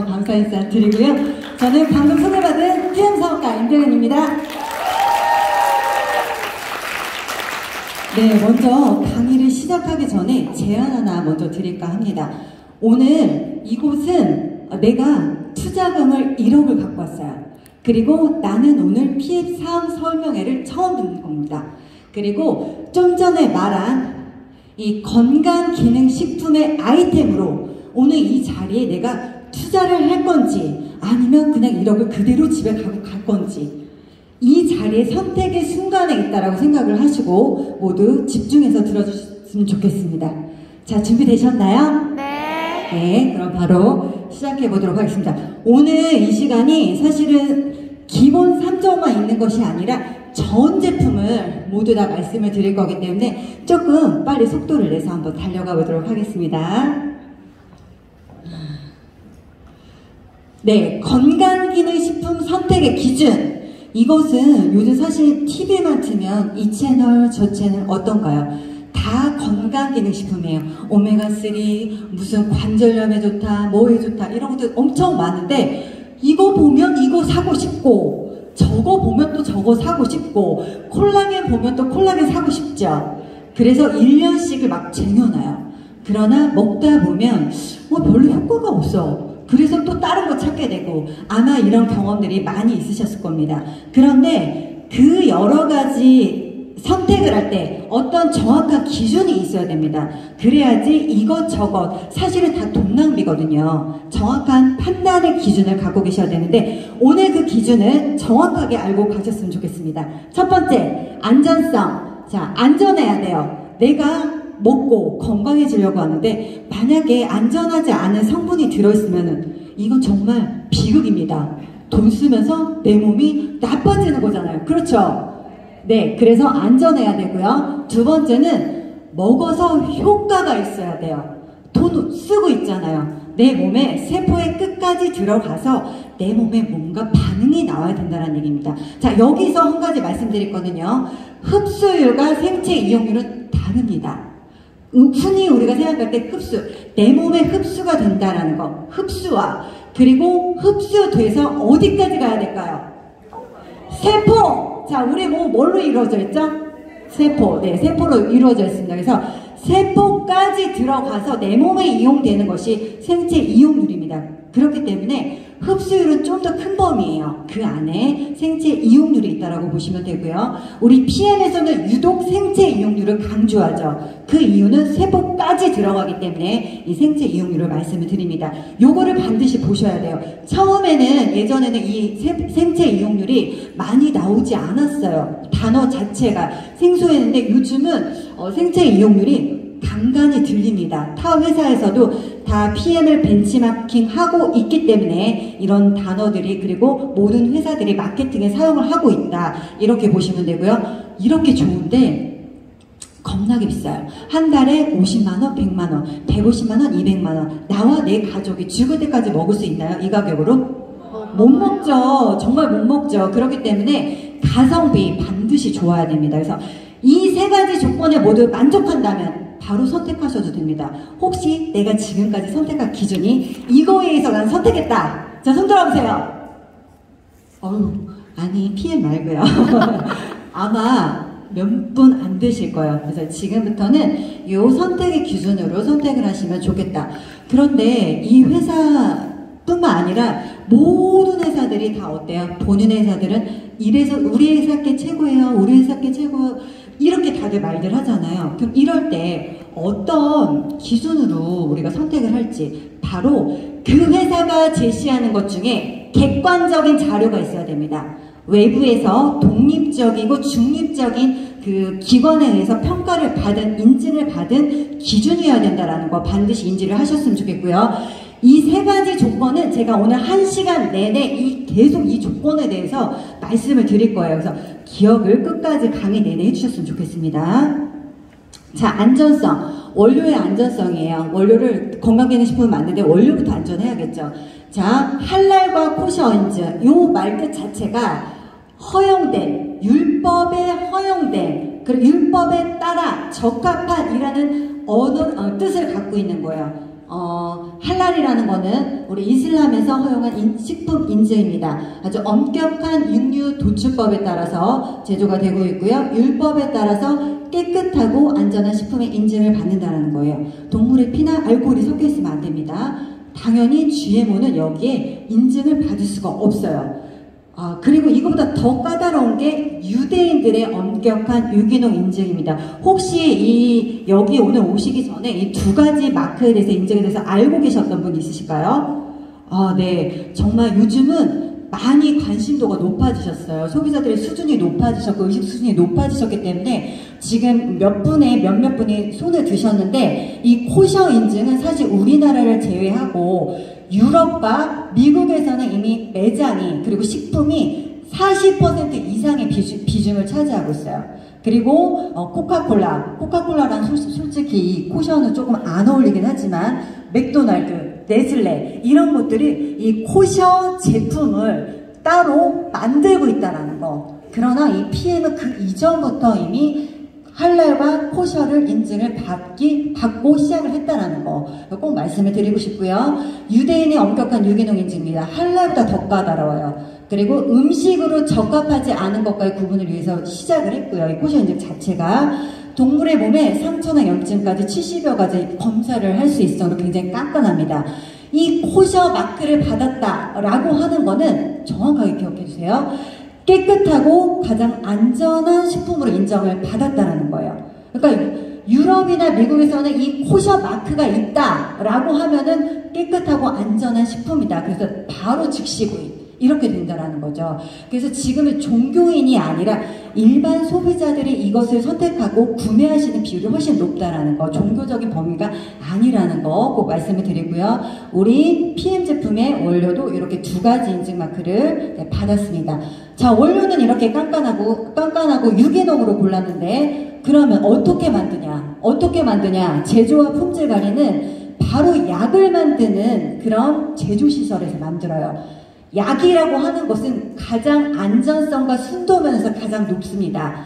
감사 인사 드리고요. 저는 방금 소개받은 TM사업가 임정현입니다. 네, 먼저 강의를 시작하기 전에 제안 하나 먼저 드릴까 합니다. 오늘 이곳은 내가 투자금을 1억을 갖고 왔어요. 그리고 나는 오늘 PF 사업 설명회를 처음 듣는 겁니다. 그리고 좀 전에 말한 이 건강기능식품의 아이템으로 오늘 이 자리에 내가 투자를 할 건지 아니면 그냥 1억을 그대로 집에 가고 갈 건지 이 자리에 선택의 순간에 있다라고 생각을 하시고 모두 집중해서 들어주셨으면 좋겠습니다. 자, 준비되셨나요? 네. 네, 그럼 바로 시작해 보도록 하겠습니다. 오늘 이 시간이 사실은 기본 3점만 있는 것이 아니라 전 제품을 모두 다 말씀을 드릴 거기 때문에 조금 빨리 속도를 내서 한번 달려가 보도록 하겠습니다. 네, 건강기능식품 선택의 기준. 이것은 요즘 사실 TV만 틀면 이 채널 저 채널 어떤가요? 다 건강기능식품이에요. 오메가3 무슨 관절염에 좋다 뭐에 좋다 이런 것들 엄청 많은데 이거 보면 이거 사고 싶고 저거 보면 또 저거 사고 싶고 콜라겐 보면 또 콜라겐 사고 싶죠. 그래서 1년씩을 막 쟁여놔요. 그러나 먹다 보면 별로 효과가 없어. 그래서 또 다른 거 찾게 되고 아마 이런 경험들이 많이 있으셨을 겁니다. 그런데 그 여러 가지 선택을 할 때 어떤 정확한 기준이 있어야 됩니다. 그래야지 이것저것 사실은 다 돈 낭비거든요. 정확한 판단의 기준을 갖고 계셔야 되는데 오늘 그 기준을 정확하게 알고 가셨으면 좋겠습니다. 첫 번째, 안전성. 자, 안전해야 돼요. 내가 먹고 건강해지려고 하는데 만약에 안전하지 않은 성분이 들어있으면 이건 정말 비극입니다. 돈 쓰면서 내 몸이 나빠지는 거잖아요. 그렇죠? 네, 그래서 안전해야 되고요. 두 번째는 먹어서 효과가 있어야 돼요. 돈 쓰고 있잖아요. 내 몸에 세포에 끝까지 들어가서 내 몸에 뭔가 반응이 나와야 된다는 얘기입니다. 자, 여기서 한 가지 말씀드릴 거는요. 흡수율과 생체 이용률은 다릅니다. 흔히 우리가 생각할 때 흡수, 내 몸에 흡수가 된다라는 거, 흡수와 그리고 흡수돼서 어디까지 가야 될까요? 세포! 자, 우리 몸 뭘로 이루어져 있죠? 세포, 네, 세포로 이루어져 있습니다. 그래서 세포까지 들어가서 내 몸에 이용되는 것이 생체 이용률입니다. 그렇기 때문에 흡수율은 좀 더 큰 범위예요. 그 안에 생체 이용률이 있다라고 보시면 되고요. 우리 PM에서는 유독 생체 이용률을 강조하죠. 그 이유는 세포까지 들어가기 때문에 이 생체 이용률을 말씀을 드립니다. 요거를 반드시 보셔야 돼요. 처음에는 예전에는 이 생체 이용률이 많이 나오지 않았어요. 단어 자체가 생소했는데 요즘은 생체 이용률이 간간히 들립니다. 타 회사에서도 다 PM을 벤치마킹하고 있기 때문에 이런 단어들이 그리고 모든 회사들이 마케팅에 사용을 하고 있다. 이렇게 보시면 되고요. 이렇게 좋은데 겁나게 비싸요. 한 달에 50만원, 100만원, 150만원, 200만원. 나와 내 가족이 죽을 때까지 먹을 수 있나요? 이 가격으로? 못 먹죠. 정말 못 먹죠. 그렇기 때문에 가성비 반드시 좋아야 됩니다. 그래서 이 세 가지 조건에 모두 만족한다면 바로 선택하셔도 됩니다. 혹시 내가 지금까지 선택한 기준이 이거에 의해서 난 선택했다. 자, 손 들어보세요. 아니 PM 말고요. 아마 몇 분 안 되실 거예요. 그래서 지금부터는 이 선택의 기준으로 선택을 하시면 좋겠다. 그런데 이 회사뿐만 아니라 모든 회사들이 다 어때요? 본인 회사들은 이래서 우리 회사께 최고예요. 우리 회사께 최고 이렇게 다들 말들 하잖아요. 그럼 이럴 때 어떤 기준으로 우리가 선택을 할지 바로 그 회사가 제시하는 것 중에 객관적인 자료가 있어야 됩니다. 외부에서 독립적이고 중립적인 그 기관에 의해서 평가를 받은, 인증을 받은 기준이어야 된다는 거 반드시 인지를 하셨으면 좋겠고요. 이 세 가지 조건은 제가 오늘 1시간 내내 계속 이 조건에 대해서 말씀을 드릴 거예요. 그래서 기억을 끝까지 강의 내내 해주셨으면 좋겠습니다. 자, 안전성. 원료의 안전성이에요. 원료를 건강기능식품을 만드는데 원료부터 안전해야겠죠. 자, 할랄과 코셔인즈. 요 말뜻 자체가 허용된, 율법에 허용된, 그리고 율법에 따라 적합한이라는 뜻을 갖고 있는 거예요. 할랄이라는 거는 우리 이슬람에서 허용한 식품 인증입니다. 아주 엄격한 육류 도축법에 따라서 제조가 되고 있고요. 율법에 따라서 깨끗하고 안전한 식품의 인증을 받는다는 거예요. 동물의 피나 알코올이 섞여 있으면 안 됩니다. 당연히 GMO는 여기에 인증을 받을 수가 없어요. 그리고 이거보다 더 까다로운 게 유대인들의 엄격한 유기농 인증입니다. 혹시 여기 오늘 오시기 전에 이 두 가지 마크에 대해서 인증에 대해서 알고 계셨던 분 있으실까요? 네. 정말 요즘은 많이 관심도가 높아지셨어요. 소비자들의 수준이 높아지셨고 의식 수준이 높아지셨기 때문에 지금 몇몇 분이 손을 드셨는데 이 코셔 인증은 사실 우리나라를 제외하고 유럽과 미국에서는 이미 매장이 그리고 식품이 40% 이상의 비중을 차지하고 있어요. 그리고 코카콜라랑 솔직히 이 코셔는 조금 안 어울리긴 하지만 맥도날드, 네슬레 이런 것들이 이 코셔 제품을 따로 만들고 있다는 거. 그러나 이 PM은 그 이전부터 이미 할랄과 코셔를 인증을 받고 시작을 했다라는 거 꼭 말씀을 드리고 싶고요. 유대인의 엄격한 유기농 인증입니다. 할랄보다 더 까다로워요. 그리고 음식으로 적합하지 않은 것과의 구분을 위해서 시작을 했고요. 이 코셔 인증 자체가 동물의 몸에 상처나 염증까지 70여 가지 검사를 할 수 있어서 굉장히 깐깐합니다. 이 코셔 마크를 받았다라고 하는 거는 정확하게 기억해 주세요. 깨끗하고 가장 안전한 식품으로 인정을 받았다는 거예요. 그러니까 유럽이나 미국에서는 이 코셔 마크가 있다라고 하면은 깨끗하고 안전한 식품이다. 그래서 바로 즉시 구입 이렇게 된다는 거죠. 그래서 지금은 종교인이 아니라 일반 소비자들이 이것을 선택하고 구매하시는 비율이 훨씬 높다라는 거, 종교적인 범위가 아니라는 거 꼭 말씀을 드리고요. 우리 PM 제품의 원료도 이렇게 두 가지 인증 마크를 받았습니다. 자, 원료는 이렇게 깐깐하고 유기농으로 골랐는데 그러면 어떻게 만드냐? 제조와 품질 관리는 바로 약을 만드는 그런 제조시설에서 만들어요. 약이라고 하는 것은 가장 안전성과 순도 면에서 가장 높습니다.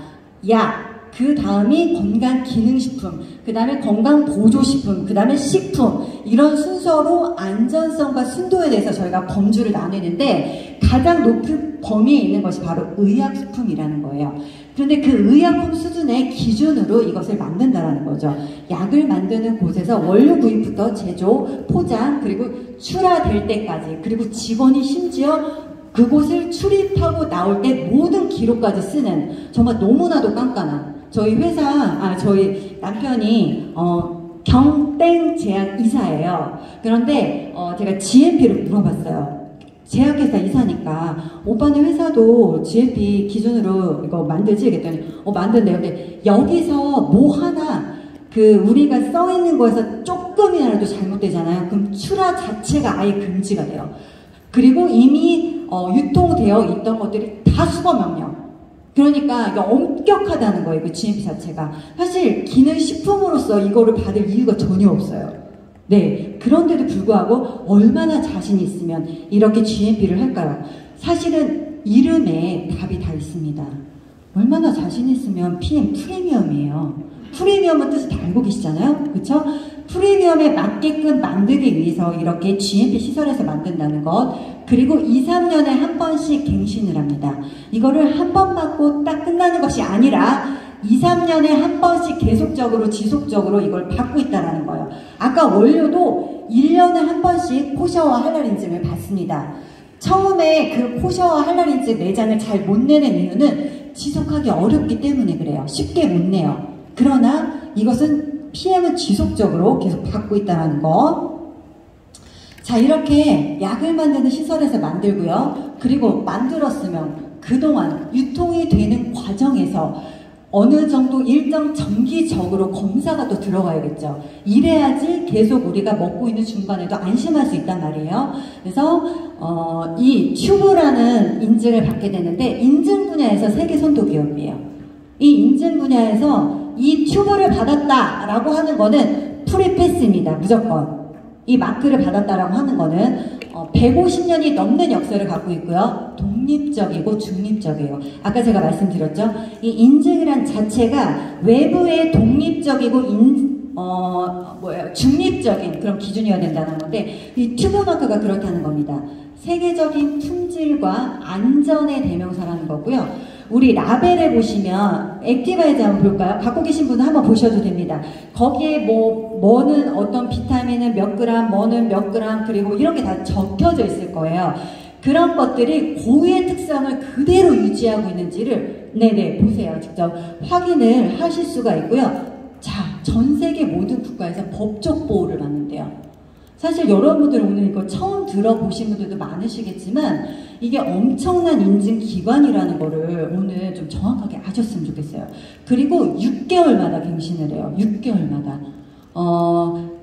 약, 그 다음이 건강기능식품, 그 다음에 건강보조식품, 그 다음에 식품 이런 순서로 안전성과 순도에 대해서 저희가 범주를 나누는데 가장 높은 범위에 있는 것이 바로 의약식품이라는 거예요. 그런데 그 의약품 수준의 기준으로 이것을 만든다는 거죠. 약을 만드는 곳에서 원료 구입부터 제조, 포장, 그리고 출하될 때까지 그리고 직원이 심지어 그곳을 출입하고 나올 때 모든 기록까지 쓰는 정말 너무나도 깐깐한 저희 남편이 경땡 제약 이사예요. 그런데 제가 GMP를 물어봤어요. 제약회사 이사니까 오빠는 회사도 GMP 기준으로 이거 만들지? 그랬더니 만든대요. 근데 여기서 뭐 하나 우리가 써있는 거에서 조금이라도 잘못되잖아요. 그럼 출하 자체가 아예 금지가 돼요. 그리고 이미 유통되어 있던 것들이 다 수거명령. 그러니까 이거 엄격하다는 거예요. 그 GMP 자체가. 사실 기능식품으로서 이거를 받을 이유가 전혀 없어요. 네, 그런데도 불구하고 얼마나 자신이 있으면 이렇게 GMP를 할까요? 사실은 이름에 답이 다 있습니다. 얼마나 자신이 있으면 PM 프리미엄이에요. 프리미엄은 뜻을 다 알고 계시잖아요. 그렇죠? 프리미엄에 맞게끔 만들기 위해서 이렇게 GMP 시설에서 만든다는 것, 그리고 2, 3년에 한 번씩 갱신을 합니다. 이거를 한 번 받고 딱 끝나는 것이 아니라 2, 3년에 한 번씩 계속적으로 지속적으로 이걸 받고 있다는 거예요. 아까 원료도 1년에 한 번씩 코셔와 할랄 인증을 받습니다. 처음에 그 코셔와 할랄 인증 내장을 잘 못 내는 이유는 지속하기 어렵기 때문에 그래요. 쉽게 못 내요. 그러나 이것은 PM은 지속적으로 계속 받고 있다는 거. 자, 이렇게 약을 만드는 시설에서 만들고요. 그리고 만들었으면 그동안 유통이 되는 과정에서 어느 정도 일정 정기적으로 검사가 또 들어가야겠죠. 이래야지 계속 우리가 먹고 있는 중간에도 안심할 수 있단 말이에요. 그래서 이 튜브라는 인증을 받게 되는데 인증 분야에서 세계 선도 기업이에요. 이 인증 분야에서 이 튜브를 받았다라고 하는 거는 프리패스입니다. 무조건. 이 마크를 받았다라고 하는 거는 150년이 넘는 역사를 갖고 있고요. 독립적이고 중립적이에요. 아까 제가 말씀드렸죠. 이 인증이란 자체가 외부의 독립적이고 중립적인 그런 기준이어야 된다는 건데, 이 튜브 마크가 그렇다는 겁니다. 세계적인 품질과 안전의 대명사라는 거고요. 우리 라벨에 보시면 액티바이즈 한번 볼까요? 갖고 계신 분은 한번 보셔도 됩니다. 거기에 뭐는 어떤 비타민은 몇 그램, 뭐는 몇 그램, 그리고 이런 게 다 적혀져 있을 거예요. 그런 것들이 고유의 특성을 그대로 유지하고 있는지를 보세요. 직접 확인을 하실 수가 있고요. 자, 전 세계 모든 국가에서 법적 보호를 받는데요. 사실 여러분들 오늘 이거 처음 들어보신 분들도 많으시겠지만 이게 엄청난 인증기관이라는 거를 오늘 좀 정확하게 아셨으면 좋겠어요. 그리고 6개월마다 갱신을 해요. 6개월마다.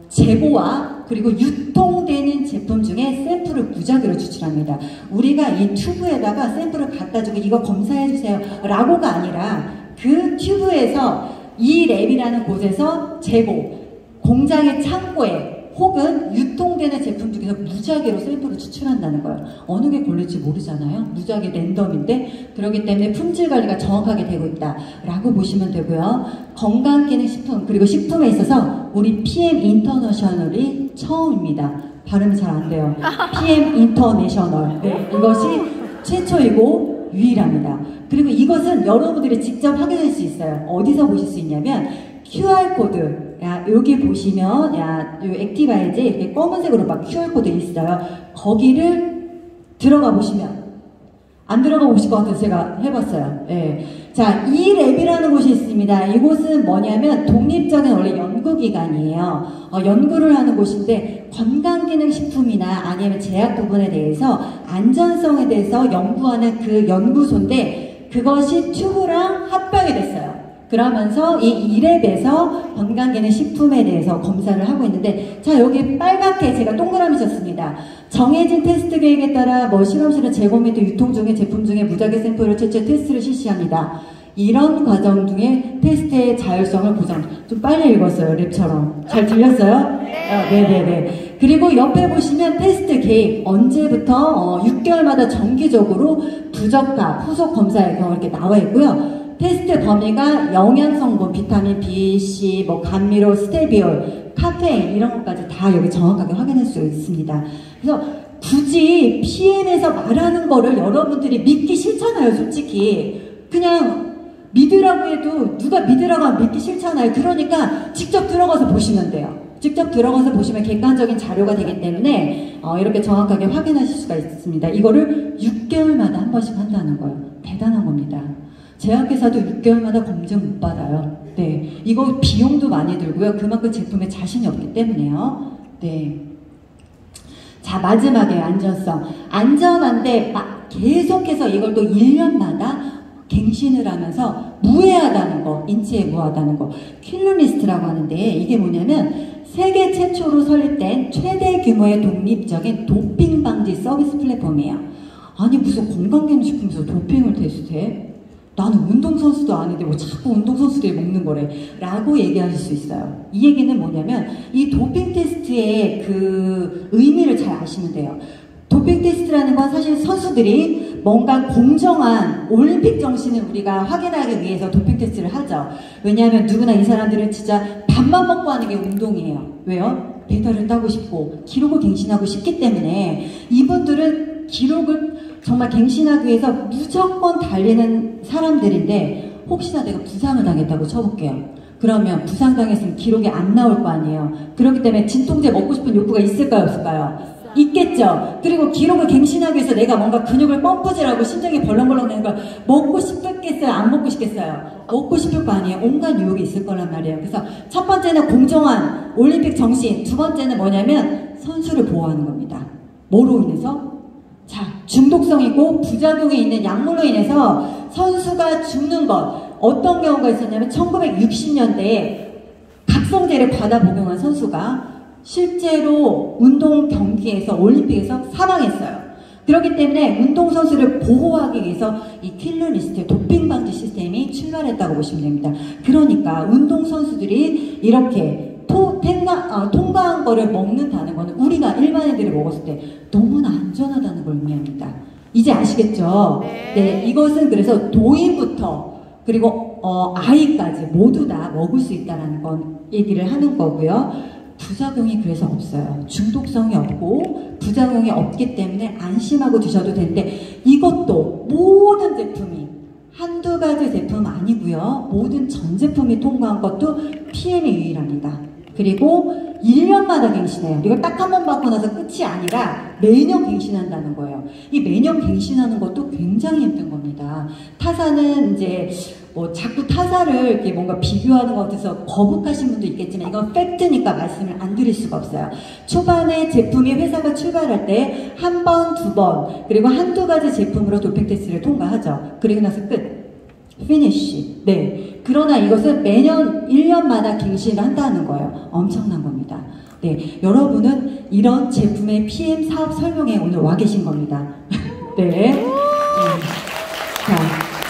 재고와 그리고 유통되는 제품 중에 샘플을 무작위로 추출합니다. 우리가 이 튜브에다가 샘플을 갖다 주고 이거 검사해주세요 라고가 아니라 그 튜브에서 이 랩이라는 곳에서 재고, 공장의 창고에 혹은 유통되는 제품 중에서 무작위로 샘플을 추출한다는 거예요. 어느 게 걸릴지 모르잖아요. 무작위 랜덤인데, 그렇기 때문에 품질 관리가 정확하게 되고 있다라고 보시면 되고요. 건강기능식품 그리고 식품에 있어서 우리 PM 인터내셔널이 처음입니다. 발음이 잘 안 돼요. PM 인터내셔널. 이것이 최초이고 유일합니다. 그리고 이것은 여러분들이 직접 확인할 수 있어요. 어디서 보실 수 있냐면 QR코드. 여기 보시면 요 액티바이즈에 이렇게 검은색으로 막 QR코드 있어요. 거기를 들어가 보시면, 안 들어가 보실 것 같아서 제가 해봤어요. 자, 이 랩이라는 곳이 있습니다. 이곳은 뭐냐면 독립적인 원래 연구기관이에요. 연구를 하는 곳인데 건강기능식품이나 아니면 제약 부분에 대해서 안전성에 대해서 연구하는 그 연구소인데, 그것이 튜브랑 합병이 됐어요. 그러면서 이 2랩에서 건강기능식품에 대해서 검사를 하고 있는데, 자, 여기 빨갛게 제가 동그라미 쳤습니다. 정해진 테스트 계획에 따라 실험실은 재고 및 유통 중의 제품 중에 무작위 샘플을 채취해 테스트를 실시합니다. 이런 과정 중에 테스트의 자율성을 보장. 좀 빨리 읽었어요, 랩처럼. 잘 들렸어요? 네네네. 그리고 옆에 보시면 테스트 계획, 언제부터 6개월마다 정기적으로 부적합, 후속 검사의 경우 이렇게 나와 있고요. 테스트 범위가 영양성분, 비타민 B, C, 감미료, 스테비올, 카페인 이런 것까지 다 여기 정확하게 확인할 수 있습니다. 그래서 굳이 PM에서 말하는 거를 여러분들이 믿기 싫잖아요, 솔직히. 그냥 믿으라고 해도 누가 믿으라고 하면 믿기 싫잖아요. 그러니까 직접 들어가서 보시면 돼요. 직접 들어가서 보시면 객관적인 자료가 되기 때문에 이렇게 정확하게 확인하실 수가 있습니다. 이거를 6개월마다 한 번씩 한다는 거예요. 대단한 겁니다. 제약회사도 6개월마다 검증 못 받아요. 이거 비용도 많이 들고요. 그만큼 제품에 자신이 없기 때문에요. 자, 마지막에 안전성. 안전한데 계속해서 이걸 또 1년마다 갱신을 하면서 무해하다는 거, 인체에 무해하다는 거, 킬러리스트라고 하는데, 이게 뭐냐면 세계 최초로 설립된 최대 규모의 독립적인 도핑 방지 서비스 플랫폼이에요. 아니, 무슨 건강기능식품에서 도핑을 테스트해? 나는 운동선수도 아닌데 뭐 자꾸 운동선수들이 먹는 거래 라고 얘기하실 수 있어요. 이 얘기는 뭐냐면 이 도핑 테스트의 그 의미를 잘 아시면 돼요. 도핑 테스트라는 건 사실 선수들이 뭔가 공정한 올림픽 정신을 우리가 확인하기 위해서 도핑 테스트를 하죠. 왜냐하면 누구나 이 사람들은 진짜 밥만 먹고 하는 게 운동이에요. 왜요? 메달을 따고 싶고 기록을 갱신하고 싶기 때문에 이분들은 기록을 정말 갱신하기 위해서 무조건 달리는 사람들인데, 혹시나 내가 부상을 당했다고 쳐볼게요. 그러면 부상당했으면 기록이 안 나올 거 아니에요. 그렇기 때문에 진통제 먹고 싶은 욕구가 있을까요, 없을까요? 있겠죠. 그리고 기록을 갱신하기 위해서 내가 뭔가 근육을 펌프질하고 심장이 벌렁벌렁 되는 걸 먹고 싶겠어요? 안 먹고 싶겠어요? 먹고 싶을 거 아니에요. 온갖 유혹이 있을 거란 말이에요. 그래서 첫 번째는 공정한 올림픽 정신, 두 번째는 뭐냐면 선수를 보호하는 겁니다. 뭐로 인해서? 자, 중독성이고 부작용이 있는 약물로 인해서 선수가 죽는 것. 어떤 경우가 있었냐면 1960년대에 각성제를 받아 복용한 선수가 실제로 운동 경기에서 올림픽에서 사망했어요. 그렇기 때문에 운동선수를 보호하기 위해서 이 킬러리스트 도핑 방지 시스템이 출발했다고 보시면 됩니다. 그러니까 운동선수들이 이렇게 통과한 거를 먹는다는 거는 우리가 일반인들이 먹었을 때 너무나 안전하다는 걸 의미합니다. 이제 아시겠죠? 이것은 그래서 도인부터 그리고 아이까지 모두 다 먹을 수 있다는 건 얘기를 하는 거고요. 부작용이 그래서 없어요. 중독성이 없고 부작용이 없기 때문에 안심하고 드셔도 되는데, 이것도 모든 제품이 한두 가지 제품 아니고요. 모든 전 제품이 통과한 것도 PM이 유일합니다. 그리고 1년마다 갱신해요. 이거 딱 한 번 받고 나서 끝이 아니라 매년 갱신한다는 거예요. 이 매년 갱신하는 것도 굉장히 힘든 겁니다. 타사는 이제 뭐 자꾸 타사를 이렇게 뭔가 비교하는 것 같아서 거북하신 분도 있겠지만, 이건 팩트니까 말씀을 안 드릴 수가 없어요. 초반에 제품이 회사가 출발할 때 한 번, 두 번, 그리고 한두 가지 제품으로 도펙 테스트를 통과하죠. 그리고 나서 끝. 피니쉬. 네. 그러나 이것은 매년 1년마다 갱신을 한다는 거예요. 엄청난 겁니다. 네. 여러분은 이런 제품의 PM 사업 설명회에 오늘 와 계신 겁니다. 네. 자,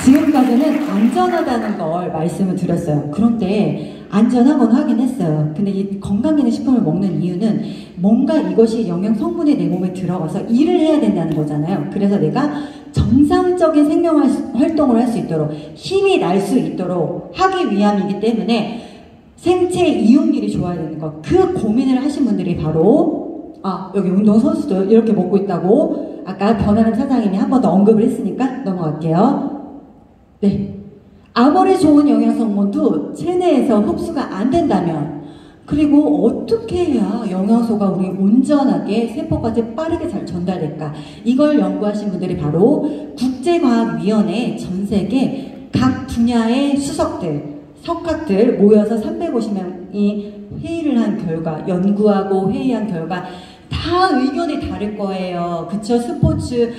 지금까지는 안전하다는 걸 말씀을 드렸어요. 그런데 안전한 건 확인했어요. 근데 이 건강기능식품을 먹는 이유는 뭔가 이것이 영양 성분이 내 몸에 들어가서 일을 해야 된다는 거잖아요. 그래서 내가 정상적인 생명 활동을 할 수 있도록, 힘이 날 수 있도록 하기 위함이기 때문에 생체 이용률이 좋아야 되는 거. 그 고민을 하신 분들이 바로, 여기 운동선수도 이렇게 먹고 있다고 아까 변하는 사장님이 한 번 더 언급을 했으니까 넘어갈게요. 네. 아무리 좋은 영양성분도 체내에서 흡수가 안 된다면, 그리고 어떻게 해야 영양소가 우리 온전하게 세포까지 빠르게 잘 전달될까? 이걸 연구하신 분들이 바로 국제과학위원회, 전세계 각 분야의 수석들, 석학들 모여서 350명이 회의를 한 결과, 연구하고 회의한 결과 다 의견이 다를 거예요. 그쵸? 스포츠,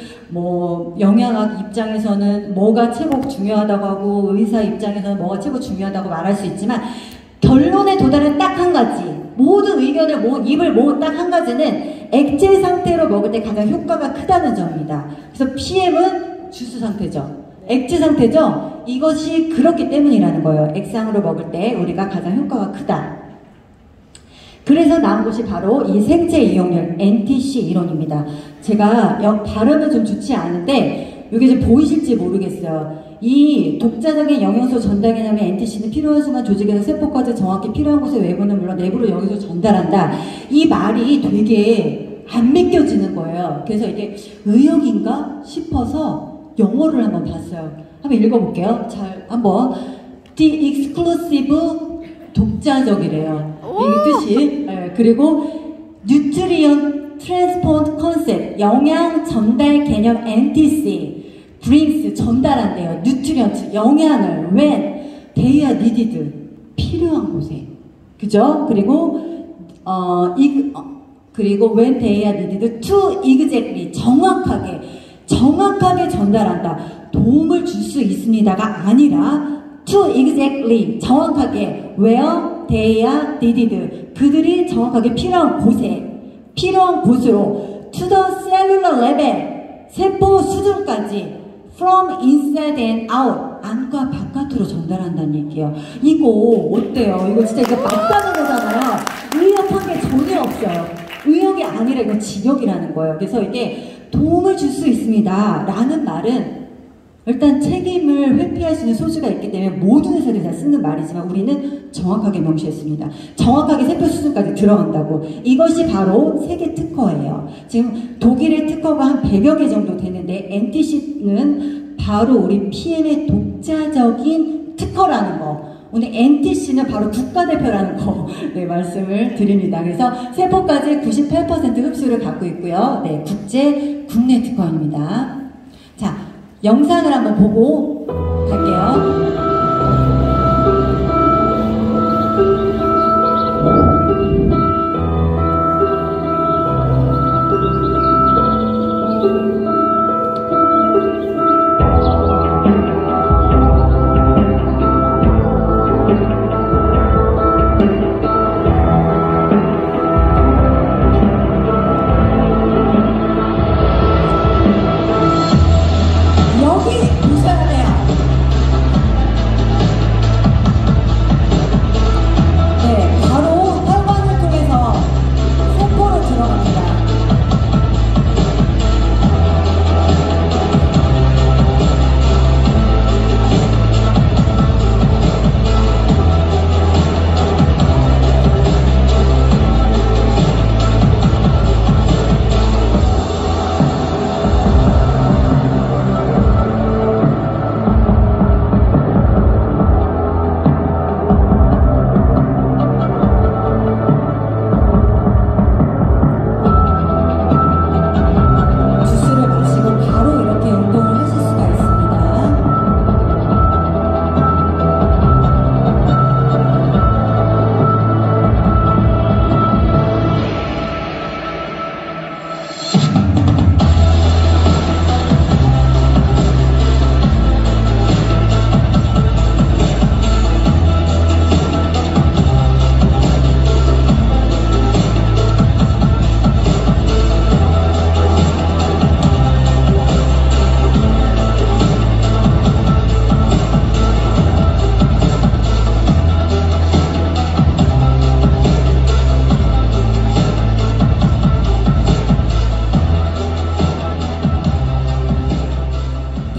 영양학 입장에서는 뭐가 최고 중요하다고 하고, 의사 입장에서는 뭐가 최고 중요하다고 말할 수 있지만, 결론에 도달한 딱 한 가지, 모든 의견을 모은, 입을 모은 딱 한 가지는 액체 상태로 먹을 때 가장 효과가 크다는 점입니다. 그래서 PM은 주스 상태죠. 액체 상태죠? 이것이 그렇기 때문이라는 거예요. 액상으로 먹을 때 우리가 가장 효과가 크다. 그래서 나온 것이 바로 이 생체 이용률 NTC 이론입니다. 제가 발음은 좀 좋지 않은데 이게 좀 보이실지 모르겠어요. 이 독자적인 영양소 전달 개념의 NTC는 필요한 순간 조직에서 세포까지 정확히 필요한 곳에 외부는 물론 내부로 영양소 전달한다. 이 말이 되게 안 믿겨지는 거예요. 그래서 이게 의역인가 싶어서 영어를 한번 봤어요. 한번 읽어볼게요. 잘 한번. The exclusive, 독자적이래요. 이 뜻이. 네, 그리고 nutrient transport concept, 영양 전달 개념 NTC, brings, 전달한대요. nutrient, 영양을 when they are needed, 필요한 곳에. 그죠? 그리고 그리고 when they are needed to exactly, 정확하게 전달한다. 도움을 줄 수 있습니다가 아니라 to exactly, 정확하게 where they are needed, 그들이 정확하게 필요한 곳으로 to the cellular level, 세포 수준까지 from inside and out, 안과 바깥으로 전달한다는 얘기예요. 이거 어때요? 이거 진짜 이거 맞다는 거잖아요. 의역한 게 전혀 없어요. 의역이 아니라 이건 직역이라는 거예요. 그래서 이게 도움을 줄 수 있습니다 라는 말은 일단 책임을 회피할 수 있는 소지가 있기 때문에 모든 회사들이 다 쓰는 말이지만 우리는 정확하게 명시했습니다. 정확하게 세포 수준까지 들어간다고. 이것이 바로 세계 특허예요. 지금 독일의 특허가 한 100여 개 정도 되는데 NTC는 바로 우리 PM의 독자적인 특허라는 거. 오늘 NTC는 바로 국가대표라는 거, 네, 말씀을 드립니다. 그래서 세포까지 98% 흡수를 갖고 있고요. 네, 국내 특허입니다. 자, 영상을 한번 보고 갈게요.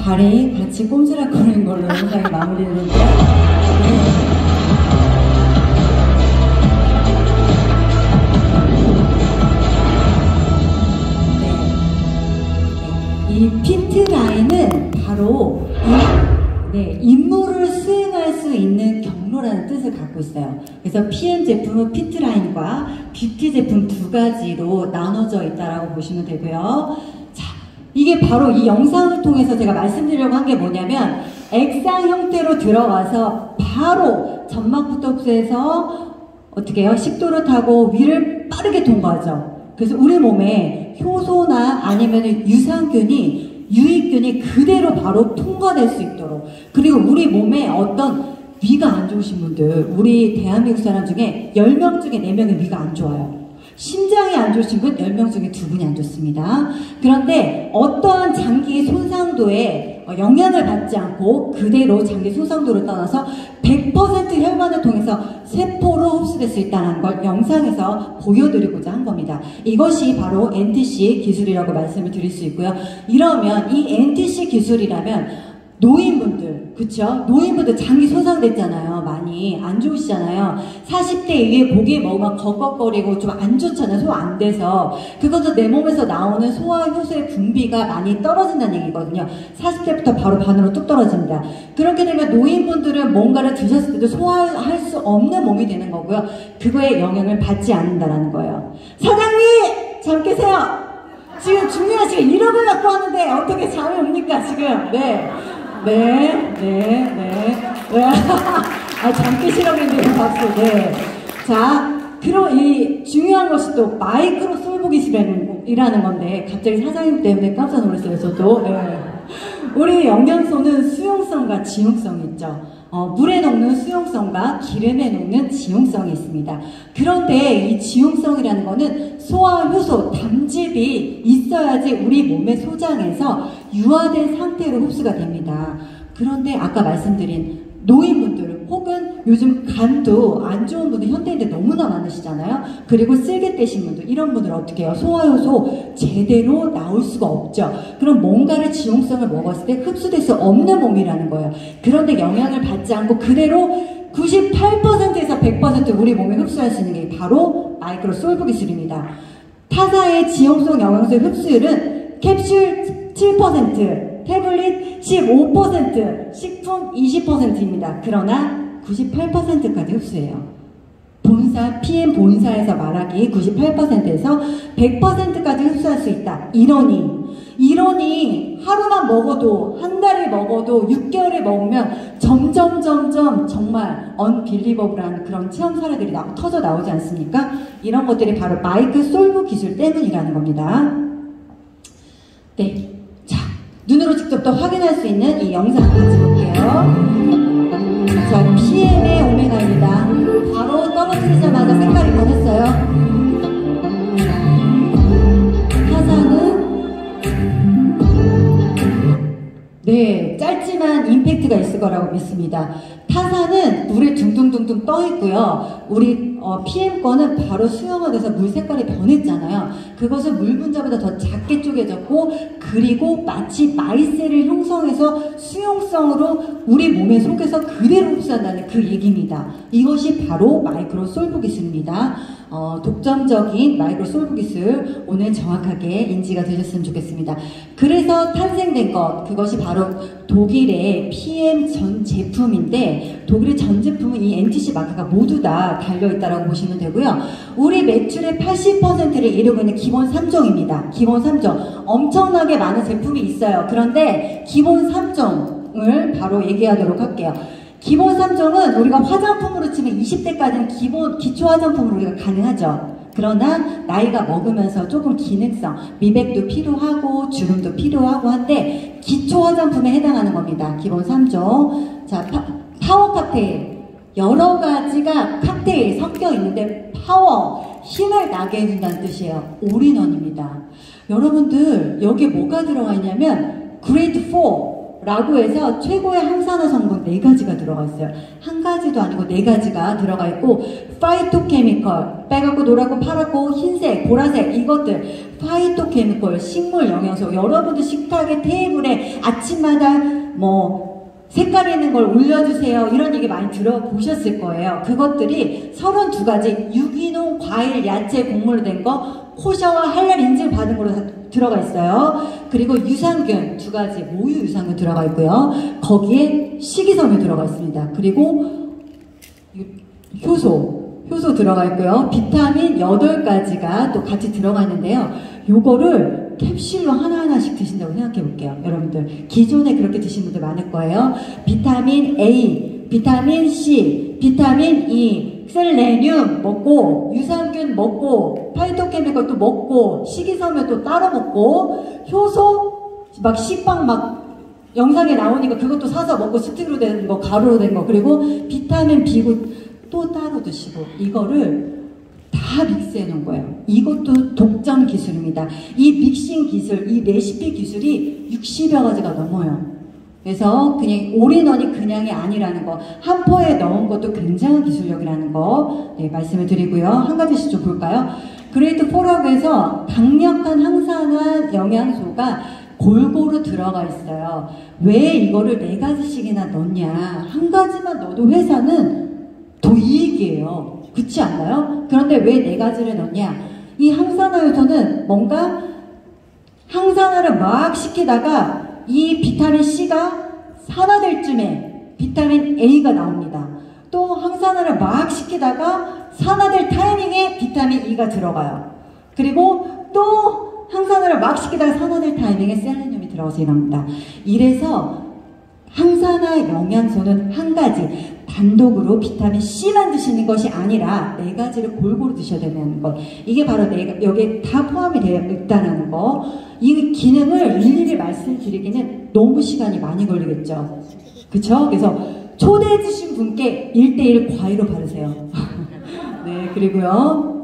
발이 같이 꼼지락거리는 걸로 영상이 마무리되는데요. 네. 이 피트 라인은 바로 임무를 수행할 수 있는 경로라는 뜻을 갖고 있어요. 그래서 PM 제품은 피트 라인과 뷰티 제품 두 가지로 나눠져 있다라고 보시면 되고요. 자, 이게 바로 이 영상을 통해서 제가 말씀드리려고 한 게 뭐냐면 액상 형태로 들어가서 바로 점막부터 흡수해서 어떻게 해요? 식도를 타고 위를 빠르게 통과하죠. 그래서 우리 몸에 효소나 아니면 유산균이 유익균이 그대로 바로 통과될 수 있도록, 그리고 우리 몸에 어떤 위가 안 좋으신 분들, 우리 대한민국 사람 중에 10명 중에 4명이 위가 안 좋아요. 심장이 안 좋으신 분 10명 중에 2분이 안 좋습니다. 그런데 어떠한 장기 손상도에 영향을 받지 않고 그대로 장기 손상도를 떠나서 100% 혈관을 통해서 세포로 흡수될 수 있다는 걸 영상에서 보여드리고자 한 겁니다. 이것이 바로 NTC 기술이라고 말씀을 드릴 수 있고요. 이러면 이 NTC 기술이라면 노인분들, 그쵸? 노인분들 장기 손상됐잖아요. 많이 안 좋으시잖아요. 40대 이후에 고기 먹으면 걱걱거리고 좀 안 좋잖아요. 소화 안 돼서. 그것도 내 몸에서 나오는 소화 효소의 분비가 많이 떨어진다는 얘기거든요. 40대부터 바로 반으로 뚝 떨어집니다. 그렇게 되면 노인분들은 뭔가를 드셨을 때도 소화할 수 없는 몸이 되는 거고요. 그거에 영향을 받지 않는다는 거예요. 사장님! 잠 깨세요! 지금 중요한 시간 1억을 갖고 왔는데 어떻게 잠이 옵니까 지금? 네. 아, 잠 깨시라고 했는데, 박수. 네. 자, 그럼 이 중요한 것이 또 마이크로 솔보기술이라는 건데, 갑자기 사장님 때문에 깜짝 놀랐어요, 저도. 네. 우리 영양소는 수용성과 지용성이 있죠. 물에 녹는 수용성과 기름에 녹는 지용성이 있습니다. 그런데 이 지용성이라는 거는 소화 효소, 담즙이 있어야지 우리 몸의 소장에서 유화된 상태로 흡수가 됩니다. 그런데 아까 말씀드린 노인분들 혹은 요즘 간도 안 좋은 분들 현대인들 너무나 많으시잖아요. 그리고 쓸개 떼신 분들, 이런 분들 어떻게 해요? 소화효소 제대로 나올 수가 없죠. 그럼 뭔가를 지용성을 먹었을 때 흡수될 수 없는 몸이라는 거예요. 그런데 영향을 받지 않고 그대로 98%에서 100% 우리 몸에 흡수할 수 있는 게 바로 마이크로 솔브 기술입니다. 타사의 지용성 영양소의 흡수율은 캡슐 7%, 태블릿 15%, 식품 20%입니다. 그러나 98%까지 흡수해요. 본사, PM 본사에서 말하기 98%에서 100%까지 흡수할 수 있다. 이러니 하루만 먹어도, 한 달을 먹어도, 6개월을 먹으면 점점 정말 언빌리버블한 그런 체험 사례들이 터져 나오지 않습니까? 이런 것들이 바로 마이크 솔브 기술 때문이라는 겁니다. 네. 눈으로 직접 더 확인할 수 있는 이 영상 같이 볼게요. 자, PM의 오메가입니다. 바로 떨어뜨리자마자 색깔이 변했어요. 타사는 네, 짧지만 임팩트가 있을 거라고 믿습니다. 타사는 물에 둥둥둥둥 떠 있고요. 우리 PM 거는 바로 수용화 돼서 물 색깔이 변했잖아요. 그것은 물 분자보다 더 작게 쪼개졌고, 그리고 마치 마이셀을 형성해서 수용성으로 우리 몸의 속에서 그대로 흡수한다는 그 얘기입니다. 이것이 바로 마이크로 솔브 기술입니다. 독점적인 마이크로 솔브 기술 오늘 정확하게 인지가 되셨으면 좋겠습니다. 그래서 탄생된 것, 그것이 바로 독일의 PM 전 제품인데, 독일의 전 제품은 이 NTC 마크가 모두 다 달려있다라고 보시면 되고요. 우리 매출의 80%를 이루고 있는 기본 3종입니다. 기본 3종. 엄청나게 많은 제품이 있어요. 그런데 기본 3종을 바로 얘기하도록 할게요. 기본 3종은 우리가 화장품으로 치면 20대까지는 기초 화장품으로 우리가 가능하죠. 그러나 나이가 먹으면서 조금 기능성, 미백도 필요하고 주름도 필요하고 한데 기초 화장품에 해당하는 겁니다. 기본 3종. 자, 파워 칵테일. 여러 가지가 칵테일 섞여 있는데 파워, 힘을 나게 해준다는 뜻이에요. 올인원입니다. 여러분들 여기에 뭐가 들어가 있냐면 그레이드 4라고 해서 최고의 항산화 성분 4가지가 들어가 있어요. 한 가지도 아니고 4가지가 들어가 있고, 파이토케미컬, 빨갛고 노랗고 파랗고 흰색, 보라색, 이것들 파이토케미컬, 식물 영양소, 여러분들 식탁에 테이블에 아침마다 뭐 색깔 있는 걸 올려주세요 이런 얘기 많이 들어보셨을 거예요. 그것들이 32가지 유기농, 과일, 야채, 곡물로 된 거, 코샤와 할랄 인증 받은 걸로 다 들어가 있어요. 그리고 유산균 2가지, 모유 유산균 들어가 있고요. 거기에 식이섬유 들어가 있습니다. 그리고 효소 들어가 있고요. 비타민 8가지가 또 같이 들어가 있는데요. 요거를 캡슐로 하나하나씩 드신다고 생각해 볼게요. 여러분들 기존에 그렇게 드신 분들 많을 거예요. 비타민 A, 비타민 C, 비타민 E, 셀레늄 먹고, 유산균 먹고, 파이토케미컬도 먹고, 식이섬유도 따로 먹고, 효소 막 식빵 막 영상에 나오니까 그것도 사서 먹고, 스틱으로 된 거, 가루로 된 거, 그리고 비타민 B9 또 따로 드시고, 이거를 다 믹스해 놓은 거예요. 이것도 독점 기술입니다. 이 믹싱 기술, 이 레시피 기술이 60여 가지가 넘어요. 그래서 그냥 올인원이 그냥이 아니라는 거, 한 포에 넣은 것도 굉장한 기술력이라는 거 말씀을 드리고요. 한 가지씩 좀 볼까요? 그레이트 4라고 해서 강력한 항산화 영양소가 골고루 들어가 있어요. 왜 이거를 4가지씩이나 넣냐? 한 가지만 넣어도 회사는 더 이익이에요. 그렇지 않나요? 그런데 왜 4가지를 넣냐? 이 항산화 요소는 뭔가 항산화를 막 시키다가 이 비타민 C가 산화될 쯤에 비타민 A가 나옵니다. 또 항산화를 막 시키다가 산화될 타이밍에 비타민 E가 들어가요. 그리고 또 항산화를 막 시키다가 산화될 타이밍에 셀레늄이 들어가서 일어납니다. 이래서 항산화 영양소는 한 가지, 단독으로 비타민 C만 드시는 것이 아니라 4가지를 골고루 드셔야 된다는 것. 이게 바로 여기에 다 포함이 되어 있다는 거. 이 기능을 일일이 말씀드리기는 너무 시간이 많이 걸리겠죠. 그쵸? 그래서 초대해 주신 분께 1:1 과일로 바르세요. 네, 그리고요.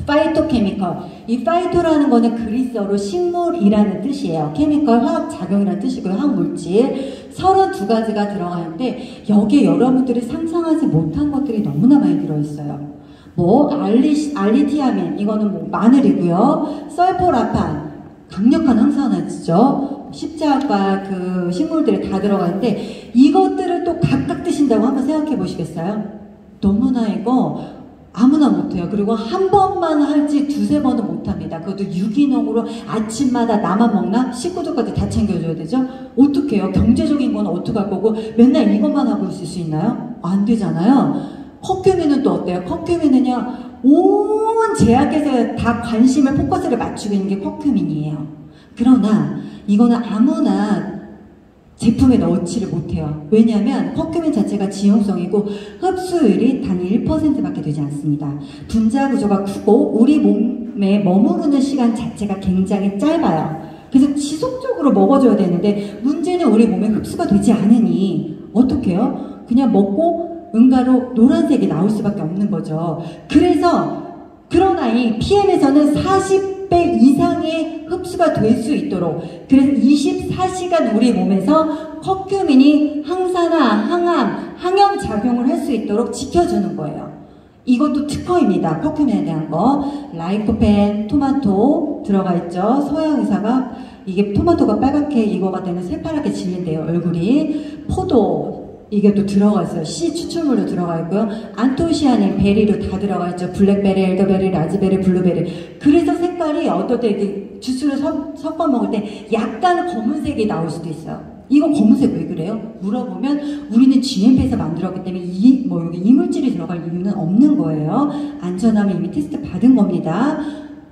파이토케미컬. 이 파이토라는 거는 그리스어로 식물이라는 뜻이에요. 케미컬, 화학작용이라는 뜻이고요. 화학물질 32가지가 들어가는데 여기에 여러분들이 상상하지 못한 것들이 너무나 많이 들어있어요. 뭐 알리티아민, 이거는 뭐 마늘이고요. 설포라판, 강력한 항산화제죠. 십자가 그 식물들이 다 들어가는데 이것들을 또 각각 드신다고 한번 생각해 보시겠어요? 너무나 이거 아무나 못해요. 그리고 한 번만 할지 2-3번은 못합니다. 그것도 유기농으로 아침마다 나만 먹나? 식구들까지 다 챙겨줘야 되죠? 어떡해요? 경제적인 건 어떡할 거고 맨날 이것만 하고 있을 수 있나요? 안 되잖아요. 커큐민은 또 어때요? 커큐민은요, 온 제약회사에 다 관심을, 포커스를 맞추고 있는 게 커큐민이에요. 그러나 이거는 아무나 제품에 넣지를 못해요. 왜냐하면 커큐민 자체가 지용성이고 흡수율이 단 1%밖에 되지 않습니다. 분자 구조가 크고 우리 몸에 머무르는 시간 자체가 굉장히 짧아요. 그래서 지속적으로 먹어줘야 되는데 문제는 우리 몸에 흡수가 되지 않으니 어떻게 해요? 그냥 먹고 응가로 노란색이 나올 수밖에 없는 거죠. 그러나 이 PM에서는 40배 이상의 흡수가 될 수 있도록, 그래서 24시간 우리 몸에서 커큐민이 항산화, 항암, 항염 작용을 할 수 있도록 지켜주는 거예요. 이것도 특허입니다. 커큐민에 대한 거. 라이코펜, 토마토 들어가 있죠. 서양 의사가 이게 토마토가 빨갛게 익어가 되면 새파랗게 질린대요, 얼굴이. 포도, 이게 또 들어가 있어요. 씨 추출물로 들어가 있고요. 안토시아닌, 베리로 다 들어가 있죠. 블랙베리, 엘더베리, 라즈베리, 블루베리. 그래서 색깔이 어떨 때 이렇게 주스를 섞어 먹을 때 약간 검은색이 나올 수도 있어요. 이거 검은색 왜 그래요? 물어보면 우리는 GMP에서 만들었기 때문에 여기 이물질이 들어갈 이유는 없는 거예요. 안전함을 이미 테스트 받은 겁니다.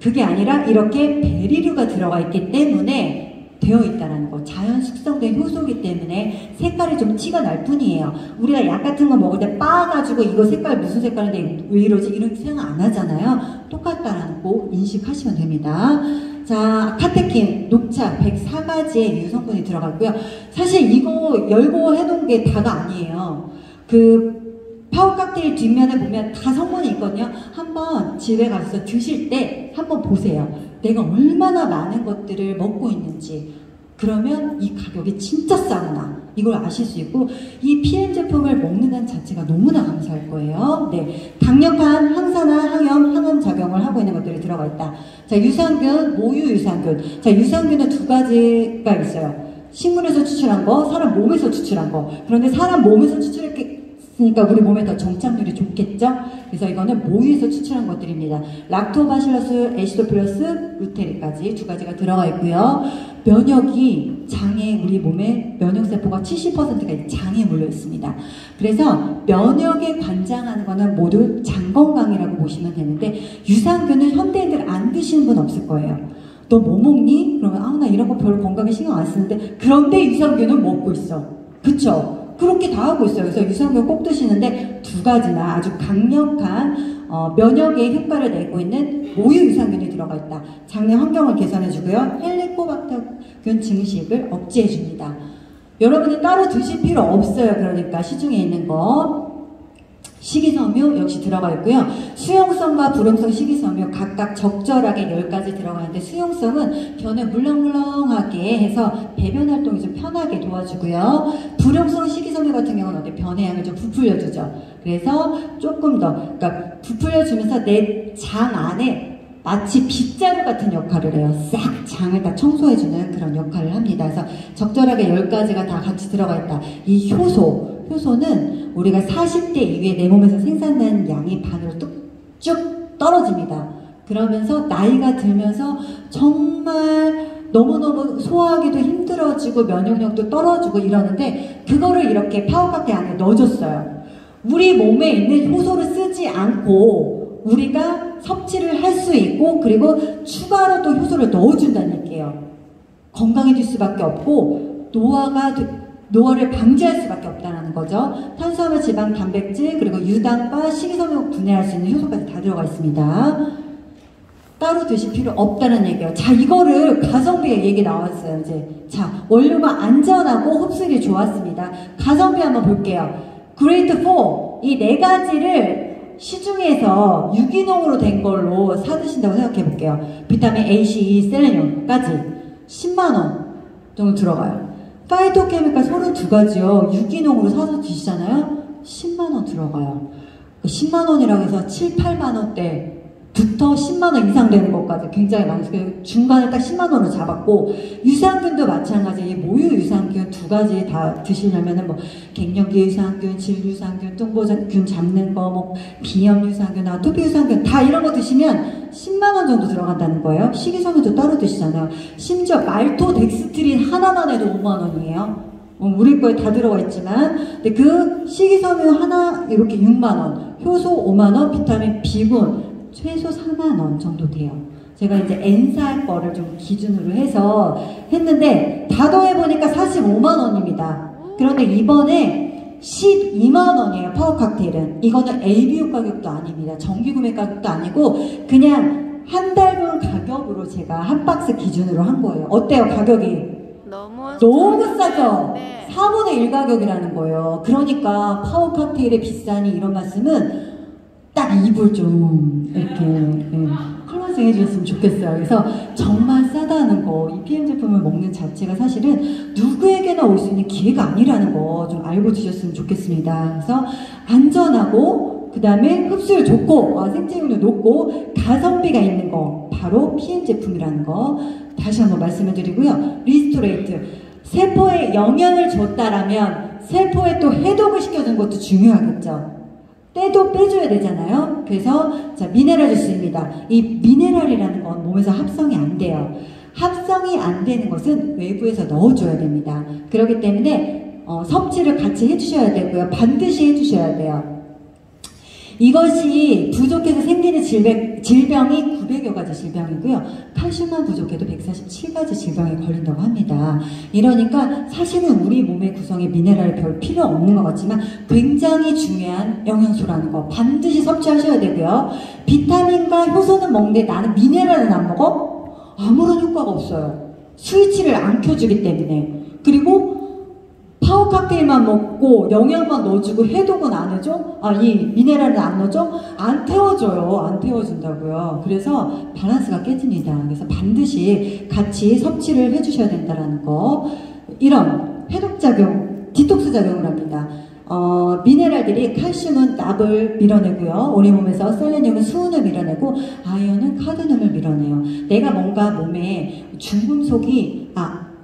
그게 아니라 이렇게 베리류가 들어가 있기 때문에 되어 있다는 거. 자연 숙성된 효소이기 때문에 색깔이 좀 티가 날 뿐이에요. 우리가 약 같은 거 먹을 때 빻아가지고 이거 색깔 무슨 색깔인데 왜 이러지? 이런 생각 안 하잖아요. 똑같다라는 거 인식하시면 됩니다. 자, 카테킨, 녹차 104가지의 유성분이 들어갔고요. 사실 이거 열고 해놓은 게 다가 아니에요. 그 파워 칵테일 뒷면에 보면 다 성분이 있거든요. 한번 집에 가서 드실 때 한번 보세요. 내가 얼마나 많은 것들을 먹고 있는지. 그러면 이 가격이 진짜 싸구나, 이걸 아실 수 있고, 이 PM 제품을 먹는다는 자체가 너무나 감사할 거예요. 네, 강력한 항산화, 항염, 항암 작용을 하고 있는 것들이 들어가 있다. 자, 유산균, 모유 유산균. 자, 유산균은 두 가지가 있어요. 식물에서 추출한 거, 사람 몸에서 추출한 거. 그런데 사람 몸에서 추출했으니까 우리 몸에 더 정착률이 좋겠죠? 그래서 이거는 모유에서 추출한 것들입니다. 락토바실러스, 애시도필러스, 루테리까지 두 가지가 들어가 있고요. 면역이 장에, 우리 몸에 면역세포가 70%가 장에 물려 있습니다. 그래서 면역에 관장하는 거는 모두 장 건강이라고 보시면 되는데, 유산균은 현대인들 안 드시는 분 없을 거예요. 너 뭐 먹니? 그러면 아, 나 이런 거 별로 건강에 신경 안 쓰는데, 그런데 유산균은 먹고 있어. 그쵸? 그렇게 다 하고 있어요. 그래서 유산균 꼭 드시는데 두 가지나 아주 강력한 면역의 효과를 내고 있는 모유 유산균이 들어가 있다. 장내 환경을 개선해주고요. 헬리코박터균 증식을 억제해줍니다. 여러분이 따로 드실 필요 없어요. 그러니까 시중에 있는 거. 식이섬유 역시 들어가 있고요. 수용성과 불용성 식이섬유 각각 적절하게 10가지 들어가 있는데, 수용성은 변을 물렁물렁하게 해서 배변 활동이 좀 편하게 도와주고요. 불용성 식이섬유 같은 경우는 어때? 변의 양을 좀 부풀려주죠. 그래서 조금 더, 그러니까 부풀려주면서 내 장 안에 마치 빗자루 같은 역할을 해요. 싹 장을 다 청소해주는 그런 역할을 합니다. 그래서 적절하게 10가지가 다 같이 들어가 있다. 이 효소는 우리가 40대 이후에 내 몸에서 생산되는 양이 반으로 뚝쭉 떨어집니다. 그러면서 나이가 들면서 정말 너무너무 소화하기도 힘들어지고 면역력도 떨어지고 이러는데, 그거를 이렇게 파워카페 안에 넣어줬어요. 우리 몸에 있는 효소를 쓰지 않고 우리가 섭취를 할 수 있고, 그리고 추가로 또 효소를 넣어준다는 얘기예요. 건강해질 수밖에 없고 노화를 방지할 수밖에 없다는 거죠. 탄수화물, 지방, 단백질, 그리고 유당과 식이섬유 분해할 수 있는 효소까지 다 들어가 있습니다. 따로 드실 필요 없다는 얘기예요. 자, 이거를 가성비의 얘기 나왔어요. 이제 자, 원료가 안전하고 흡수율이 좋았습니다. 가성비 한번 볼게요. 그레이트 4, 이 4가지를 시중에서 유기농으로 된 걸로 사드신다고 생각해 볼게요. 비타민 A, C, E, 셀레늄까지 10만원 정도 들어가요. 파이토케미칼 32가지요. 유기농으로 사서 드시잖아요. 10만원 들어가요. 10만원이라고 해서 7, 8만원대부터 10만원 이상 되는 것까지 굉장히 많아요. 중간에 딱 10만원으로 잡았고, 유산균도 마찬가지. 이 모유 유산균 2가지 다 드시려면은 뭐 갱년기 유산균, 질 유산균, 뚱보균 잡는 거, 뭐 비염 유산균, 아토피 유산균 다 이런 거 드시면 10만원 정도 들어간다는 거예요. 식이섬유도 따로 드시잖아요. 심지어 말토덱스트린 하나만 해도 5만원이에요. 우리 거에 다 들어가 있지만, 근데 그 식이섬유 하나 이렇게 6만원, 효소 5만원, 비타민 B군 최소 4만원 정도 돼요. 제가 이제 N사 거를 좀 기준으로 해서 했는데 다 더해보니까 45만원입니다. 그런데 이번에 12만원이에요. 파워 칵테일은. 이거는 LBO 가격도 아닙니다. 정기 구매 가격도 아니고 그냥 한 달분 가격으로 제가 한 박스 기준으로 한 거예요. 어때요, 가격이? 너무 싸죠? 네. 4분의 1 가격이라는 거예요. 그러니까 파워 칵테일의 비싸니 이런 말씀은 딱 입을 좀 이렇게 클로징 해주셨으면 좋겠어요. 그래서 정말 싸다는 거, 이 PM 제품을 먹는 자체가 사실은 누구에게나 올 수 있는 기회가 아니라는 거 좀 알고 드셨으면 좋겠습니다. 그래서 안전하고, 그 다음에 흡수율 좋고, 생체율도 높고, 가성비가 있는 거, 바로 PM 제품이라는 거 다시 한번 말씀을 드리고요. 리스토레이트, 세포에 영양을 줬다라면 세포에 또 해독을 시켜주는 것도 중요하겠죠. 때도 빼줘야 되잖아요. 그래서 자, 미네랄 주스입니다. 이 미네랄이라는 건 몸에서 합성이 안 돼요. 합성이 안 되는 것은 외부에서 넣어줘야 됩니다. 그렇기 때문에 섭취를 같이 해주셔야 되고요. 반드시 해주셔야 돼요. 이것이 부족해서 생기는 질병이 900여 가지 질병이고요. 칼슘만 부족해도 147가지 질병에 걸린다고 합니다. 이러니까 사실은 우리 몸의 구성에 미네랄이 별 필요 없는 것 같지만 굉장히 중요한 영양소라는 거 반드시 섭취하셔야 되고요. 비타민과 효소는 먹는데 나는 미네랄은 안 먹어? 아무런 효과가 없어요. 스위치를 안 켜주기 때문에. 그리고 파워 칵테일만 먹고 영양만 넣어주고 해독은 안 해줘? 이 미네랄은 안 넣어줘? 안 태워줘요. 안 태워준다고요. 그래서 밸런스가 깨집니다. 그래서 반드시 같이 섭취를 해주셔야 된다는 거. 이런 해독작용, 디톡스 작용을 합니다. 미네랄들이 칼슘은 납을 밀어내고요. 우리 몸에서 셀레늄은 수은을 밀어내고 아연은 카드뮴을 밀어내요. 내가 뭔가 몸에 중금속이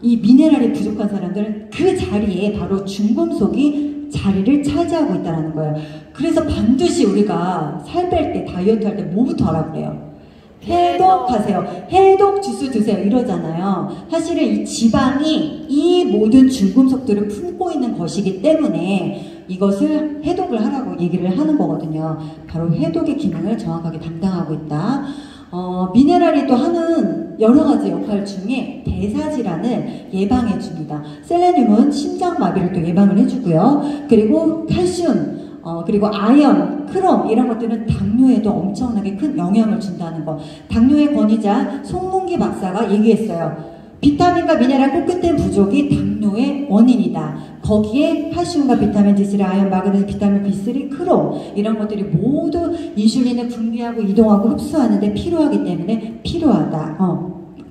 이 미네랄이 부족한 사람들은 그 자리에 바로 중금속이 자리를 차지하고 있다는 거예요. 그래서 반드시 우리가 살 뺄 때, 다이어트 할 때 뭐부터 하라고 그래요? 해독하세요. 해독 주스 드세요. 이러잖아요. 사실은 이 지방이 이 모든 중금속들을 품고 있는 것이기 때문에 이것을 해독을 하라고 얘기를 하는 거거든요. 바로 해독의 기능을 정확하게 담당하고 있다. 미네랄이 또 하는 여러 가지 역할 중에 대사질환을 예방해 줍니다. 셀레늄은 심장마비를 또 예방을 해주고요. 그리고 칼슘, 그리고 아연, 크롬 이런 것들은 당뇨에도 엄청나게 큰 영향을 준다는 거. 당뇨의 권위자 송문기 박사가 얘기했어요. 비타민과 미네랄 코끝된 부족이 당뇨의 원인이다. 거기에 칼슘과 비타민 D3, 아연, 마그네슘, 비타민 B3, 크롬 이런 것들이 모두 인슐린을 분비하고 이동하고 흡수하는데 필요하기 때문에 필요하다.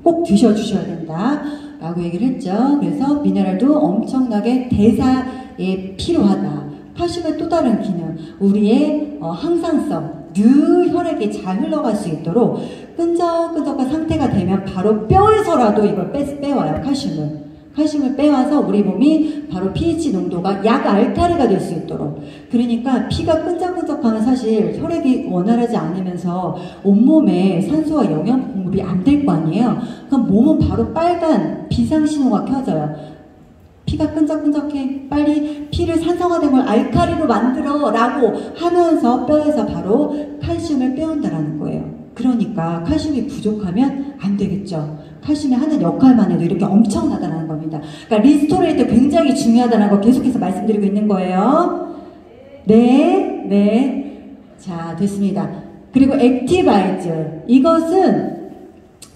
꼭 드셔주셔야 된다. 라고 얘기를 했죠. 그래서 미네랄도 엄청나게 대사에 필요하다. 칼슘의 또 다른 기능, 우리의 항상성, 늘 혈액이 잘 흘러갈 수 있도록 끈적끈적한 상태가 되면 바로 뼈에서라도 이걸 빼와요. 칼슘을 빼와서 우리 몸이 바로 pH 농도가 약 알칼리가 될 수 있도록. 그러니까 피가 끈적끈적하면 사실 혈액이 원활하지 않으면서 온몸에 산소와 영양 공급이 안 될 거 아니에요. 그럼 몸은 바로 빨간 비상신호가 켜져요. 피가 끈적끈적해. 빨리 피를 산성화된 걸 알칼리로 만들어 라고 하면서 뼈에서 바로 칼슘을 빼온다라는 거예요. 그러니까 칼슘이 부족하면 안 되겠죠. 칼슘이 하는 역할만 해도 이렇게 엄청나다는 겁니다. 그러니까 리스토레이트 굉장히 중요하다는 거 계속해서 말씀드리고 있는 거예요. 네. 자, 됐습니다. 그리고 액티바이즈. 이것은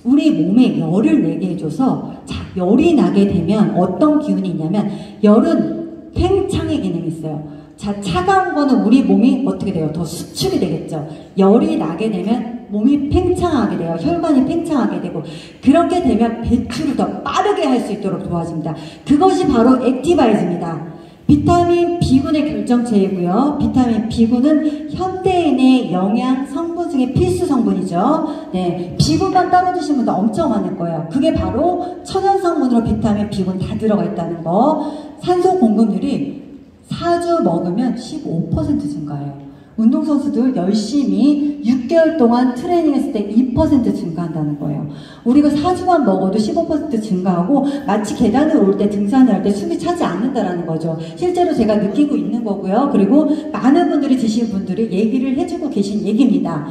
우리 몸에 열을 내게 해줘서, 자, 열이 나게 되면 어떤 기운이 있냐면, 열은 팽창의 기능이 있어요. 자, 차가운 거는 우리 몸이 어떻게 돼요? 더 수축이 되겠죠. 열이 나게 되면 몸이 팽창하게 돼요. 혈관이 팽창하게 되고, 그렇게 되면 배출을 더 빠르게 할 수 있도록 도와줍니다. 그것이 바로 액티바이즈입니다. 비타민 B군의 결정체이고요. 비타민 B군은 현대인의 영양 성분 중에 필수 성분이죠. 네, B군만 따로 드시는 분도 엄청 많을 거예요. 그게 바로 천연 성분으로 비타민 B군 다 들어가 있다는 거. 산소 공급률이 4주 먹으면 15% 증가해요. 운동선수들 열심히 6개월 동안 트레이닝했을 때 2% 증가한다는 거예요. 우리가 4주만 먹어도 15% 증가하고 마치 계단을 올 때 등산을 할 때 숨이 차지 않는다라는 거죠. 실제로 제가 느끼고 있는 거고요. 그리고 많은 분들이 드신 분들이 얘기를 해주고 계신 얘기입니다.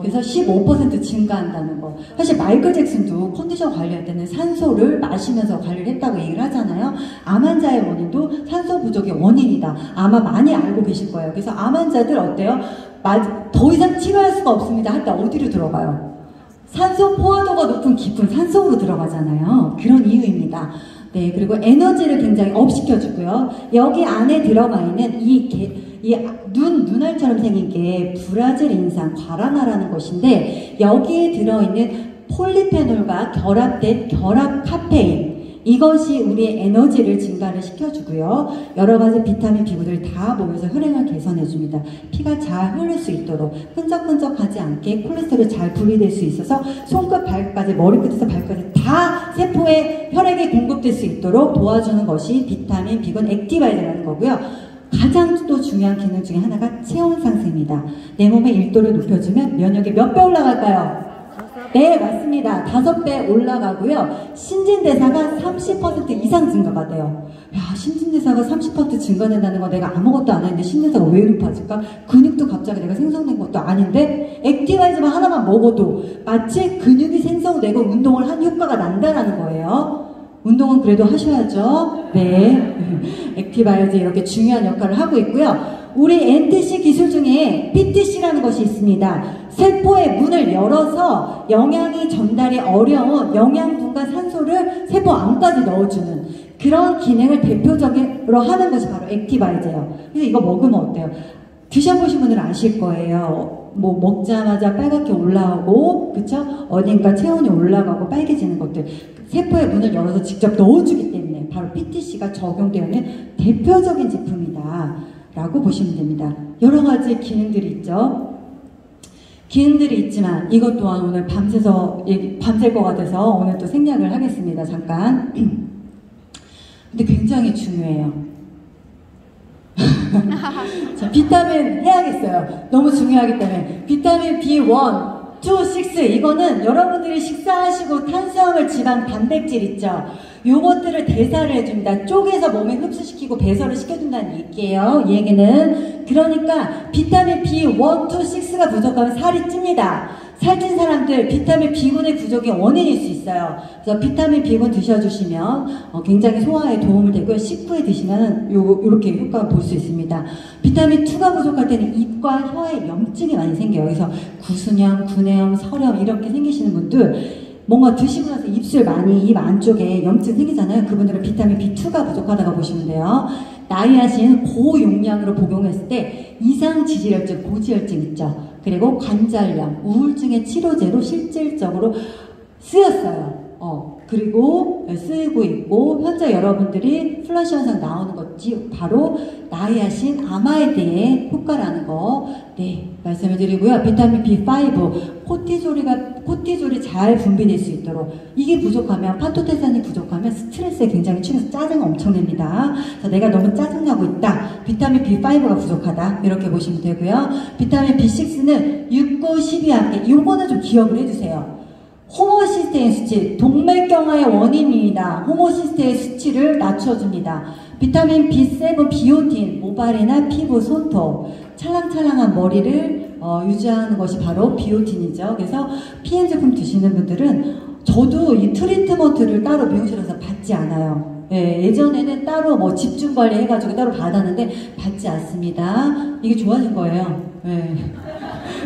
그래서 15% 증가한다는 거. 사실 마이클 잭슨도 컨디션 관리할 때는 산소를 마시면서 관리를 했다고 얘기를 하잖아요. 암 환자의 원인도 산소 부족의 원인이다. 아마 많이 알고 계실 거예요. 그래서 암 환자들 어때요? 더 이상 치료할 수가 없습니다. 할 때 어디로 들어가요? 산소 포화도가 높은 깊은 산소로 들어가잖아요. 그런 이유입니다. 네, 그리고 에너지를 굉장히 업시켜주고요. 여기 안에 들어가 있는 눈알처럼 생긴 게 브라질 인산 과라나라는 것인데, 여기에 들어있는 폴리페놀과 결합된 결합 카페인, 이것이 우리의 에너지를 증가를 시켜주고요. 여러 가지 비타민 B군들 다 모여서 혈행을 개선해줍니다. 피가 잘 흐를 수 있도록, 끈적끈적하지 않게 콜레스테롤이 잘 분리될 수 있어서 손끝 발까지, 머리끝에서 발까지 다 세포에 혈액이 공급될 수 있도록 도와주는 것이 비타민 B군 액티바이즈라는 거고요. 가장 또 중요한 기능 중에 하나가 체온 상승입니다. 내 몸의 일도를 높여주면 면역이 몇 배 올라갈까요? 네, 맞습니다. 5배 올라가고요. 신진대사가 30% 이상 증가가 돼요. 야, 신진대사가 30% 증가된다는 건 내가 아무것도 안 했는데 신진대사가 왜 높아질까? 근육도 갑자기 내가 생성된 것도 아닌데 액티바이즈만 하나만 먹어도 마치 근육이 생성되고 운동을 한 효과가 난다는 거예요. 운동은 그래도 하셔야죠. 네. 액티바이즈 이렇게 중요한 역할을 하고 있고요. 우리 NTC 기술 중에 PTC라는 것이 있습니다. 세포의 문을 열어서 영양이 전달이 어려운 영양분과 산소를 세포 안까지 넣어주는 그런 기능을 대표적으로 하는 것이 바로 액티바이저예요. 그래서 이거 먹으면 어때요? 드셔보신 분들은 아실 거예요. 뭐 먹자마자 빨갛게 올라오고, 그쵸? 어딘가 체온이 올라가고 빨개지는 것들. 세포의 문을 열어서 직접 넣어주기 때문에 바로 PTC가 적용되어 있는 대표적인 제품이다 라고 보시면 됩니다. 여러 가지 기능들이 있죠. 기능들이 있지만 이것 또한 오늘 밤샐 것 같아서 오늘 또 생략을 하겠습니다. 잠깐. 근데 굉장히 중요해요. 자, 비타민 해야겠어요. 너무 중요하기 때문에. 비타민 B1, 2, 6 이거는 여러분들이 식사하시고 탄수화물, 지방, 단백질 있죠. 요것들을 대사를 해줍니다. 쪼개서 몸에 흡수시키고 배설을 시켜준다는 얘기예요. 이 얘기는. 그러니까 비타민 B1, 2, 6가 부족하면 살이 찝니다. 살찐 사람들 비타민 B군의 부족이 원인일 수 있어요. 그래서 비타민 B군 드셔주시면 굉장히 소화에 도움을 되고요. 식후에 드시면 요렇게 효과를 볼 수 있습니다. 비타민 2가 부족할 때는 입과 혀에 염증이 많이 생겨요. 그래서 구순염, 구내염, 설염 이렇게 생기시는 분들 뭔가 드시고 나서 입술 많이 입 안쪽에 염증 생기잖아요. 그분들은 비타민 B2가 부족하다고 보시면 돼요. 나이아신 고용량으로 복용했을 때 이상 지질혈증, 고지혈증 있죠. 그리고 관절염, 우울증의 치료제로 실질적으로 쓰였어요. 그리고 쓰이고 있고 현재 여러분들이 플러시 현상 나오는 것이 바로 나이아신 아마이드의 효과라는 거 말씀을 드리고요. 비타민 B5 코티졸이 잘 분비될 수 있도록 이게 부족하면 판토테산이 부족하면 스트레스에 굉장히 취해서 짜증 엄청 냅니다. 그래서 내가 너무 짜증나고 있다. 비타민 B5가 부족하다. 이렇게 보시면 되고요. 비타민 B6는 6, 9, 12 함께 요거는 좀 기억을 해주세요. 호모시스테인 수치, 동맥경화의 원인입니다. 호모시스테인 수치를 낮춰줍니다. 비타민 B7, 비오틴, 모발이나 피부, 손톱, 찰랑찰랑한 머리를 유지하는 것이 바로 비오틴이죠. 그래서 PM 제품 드시는 분들은 저도 이 트리트먼트를 따로 미용실에서 받지 않아요. 예전에는 따로 뭐 집중관리 해가지고 따로 받았는데 받지 않습니다. 이게 좋아진 거예요.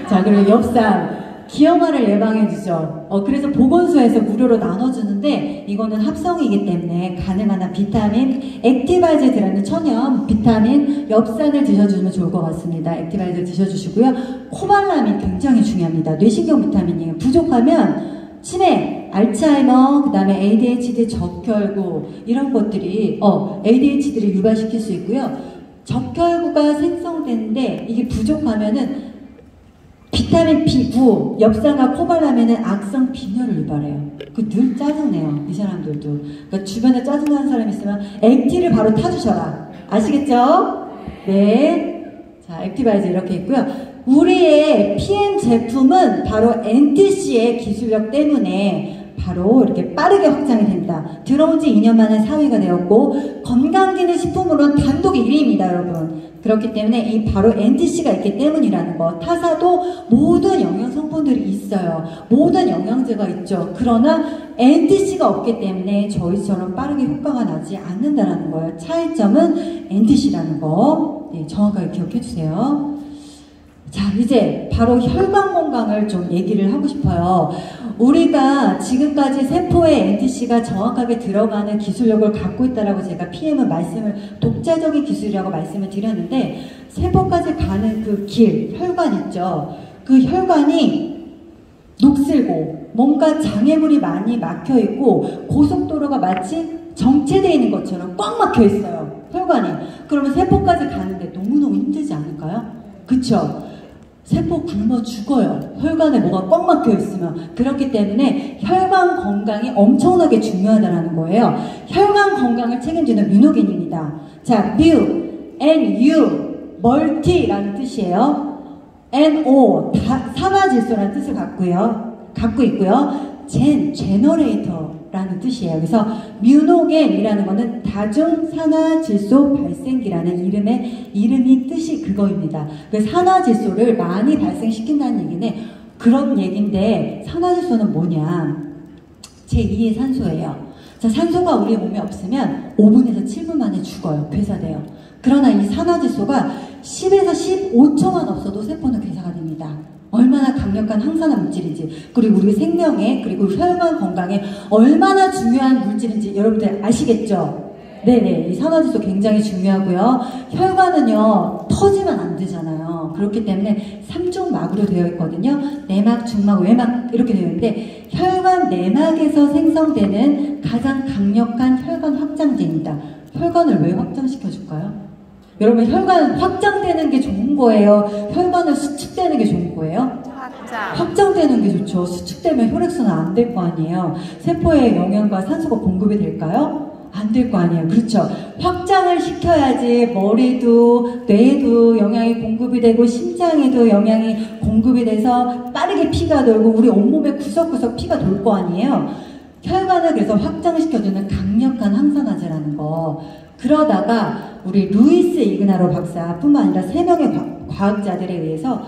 자, 그리고 엽산. 기형아를 예방해주죠. 그래서 보건소에서 무료로 나눠주는데 이거는 합성이기 때문에 가능한 한 비타민, 액티바이즈에 들어있는 천연, 비타민, 엽산을 드셔주시면 좋을 것 같습니다. 액티바이즈 드셔주시고요. 코발람이 굉장히 중요합니다. 뇌신경 비타민이 부족하면 치매, 알츠하이머, 그 다음에 ADHD, 적혈구 이런 것들이 ADHD를 유발시킬 수 있고요. 적혈구가 생성되는데 이게 부족하면은 비타민 B9, 엽산과 코발람에는 악성 빈혈을 유발해요. 늘 짜증내요. 이 사람들도. 그러니까 주변에 짜증나는 사람 있으면 액티를 바로 타주셔라. 아시겠죠? 네. 자, 액티바이즈 이렇게 있고요. 우리의 PM 제품은 바로 NTC의 기술력 때문에 바로 이렇게 빠르게 확장이 됩니다. 들어온 지 2년 만에 4위가 되었고 건강기능식품으로는 단독 1위입니다, 여러분. 그렇기 때문에 이 바로 NTC가 있기 때문이라는 거. 타사도 모든 영양 성분들이 있어요. 모든 영양제가 있죠. 그러나 NTC가 없기 때문에 저희처럼 빠르게 효과가 나지 않는다는 거예요. 차이점은 NTC라는 거. 정확하게 기억해 주세요. 자, 이제 바로 혈관 건강을 좀 얘기를 하고 싶어요. 우리가 지금까지 세포에 NTC가 정확하게 들어가는 기술력을 갖고 있다라고 제가 PM은 독자적인 기술이라고 말씀을 드렸는데 세포까지 가는 그 길, 혈관 있죠. 그 혈관이 녹슬고 뭔가 장애물이 많이 막혀 있고 고속도로가 마치 정체되어 있는 것처럼 꽉 막혀 있어요. 혈관이. 그러면 세포까지 가는데 너무너무 힘들지 않을까요? 그쵸? 세포 굶어 죽어요. 혈관에 뭐가 꽉 막혀 있으면. 그렇기 때문에 혈관 건강이 엄청나게 중요하다는 거예요. 혈관 건강을 책임지는 뮤노겐입니다. 자, 뮤, NU, 멀티라는 뜻이에요. NO, 산화질소라는 뜻을 갖고 있고요. 제너레이터라는 뜻이에요. 그래서 뮤노겐이라는 거는 다중산화질소 발생기라는 이름이 뜻이 그거입니다. 그 산화질소를 많이 발생시킨다는 얘기는 그런 얘기인데 산화질소는 뭐냐? 제2의 산소예요. 자, 산소가 우리 몸에 없으면 5분에서 7분 만에 죽어요. 괴사돼요. 그러나 이 산화질소가 10에서 15초만 없어도 세포는 괴사가 됩니다. 얼마나 강력한 항산화 물질인지, 그리고 우리 생명에, 그리고 혈관 건강에 얼마나 중요한 물질인지 여러분들 아시겠죠? 네네, 이 산화질소 굉장히 중요하고요. 혈관은요 터지면 안 되잖아요. 그렇기 때문에 3중 막으로 되어 있거든요. 내막, 중막, 외막 이렇게 되어 있는데 혈관 내막에서 생성되는 가장 강력한 혈관 확장제입니다. 혈관을 왜 확장시켜줄까요? 여러분, 혈관 확장되는 게 좋은 거예요? 혈관을 수축되는 게 좋은 거예요? 확장되는 게 좋죠. 수축되면 혈액순환 안 될 거 아니에요. 세포에 영양과 산소가 공급이 될까요? 안 될 거 아니에요. 그렇죠. 확장을 시켜야지 머리도 뇌에도 영양이 공급이 되고 심장에도 영양이 공급이 돼서 빠르게 피가 돌고 우리 온몸에 구석구석 피가 돌 거 아니에요. 혈관을 그래서 확장시켜주는 강력한 항산화제라는 거. 그러다가 우리 루이스 이그나로 박사뿐만 아니라 3명의 과학자들에 의해서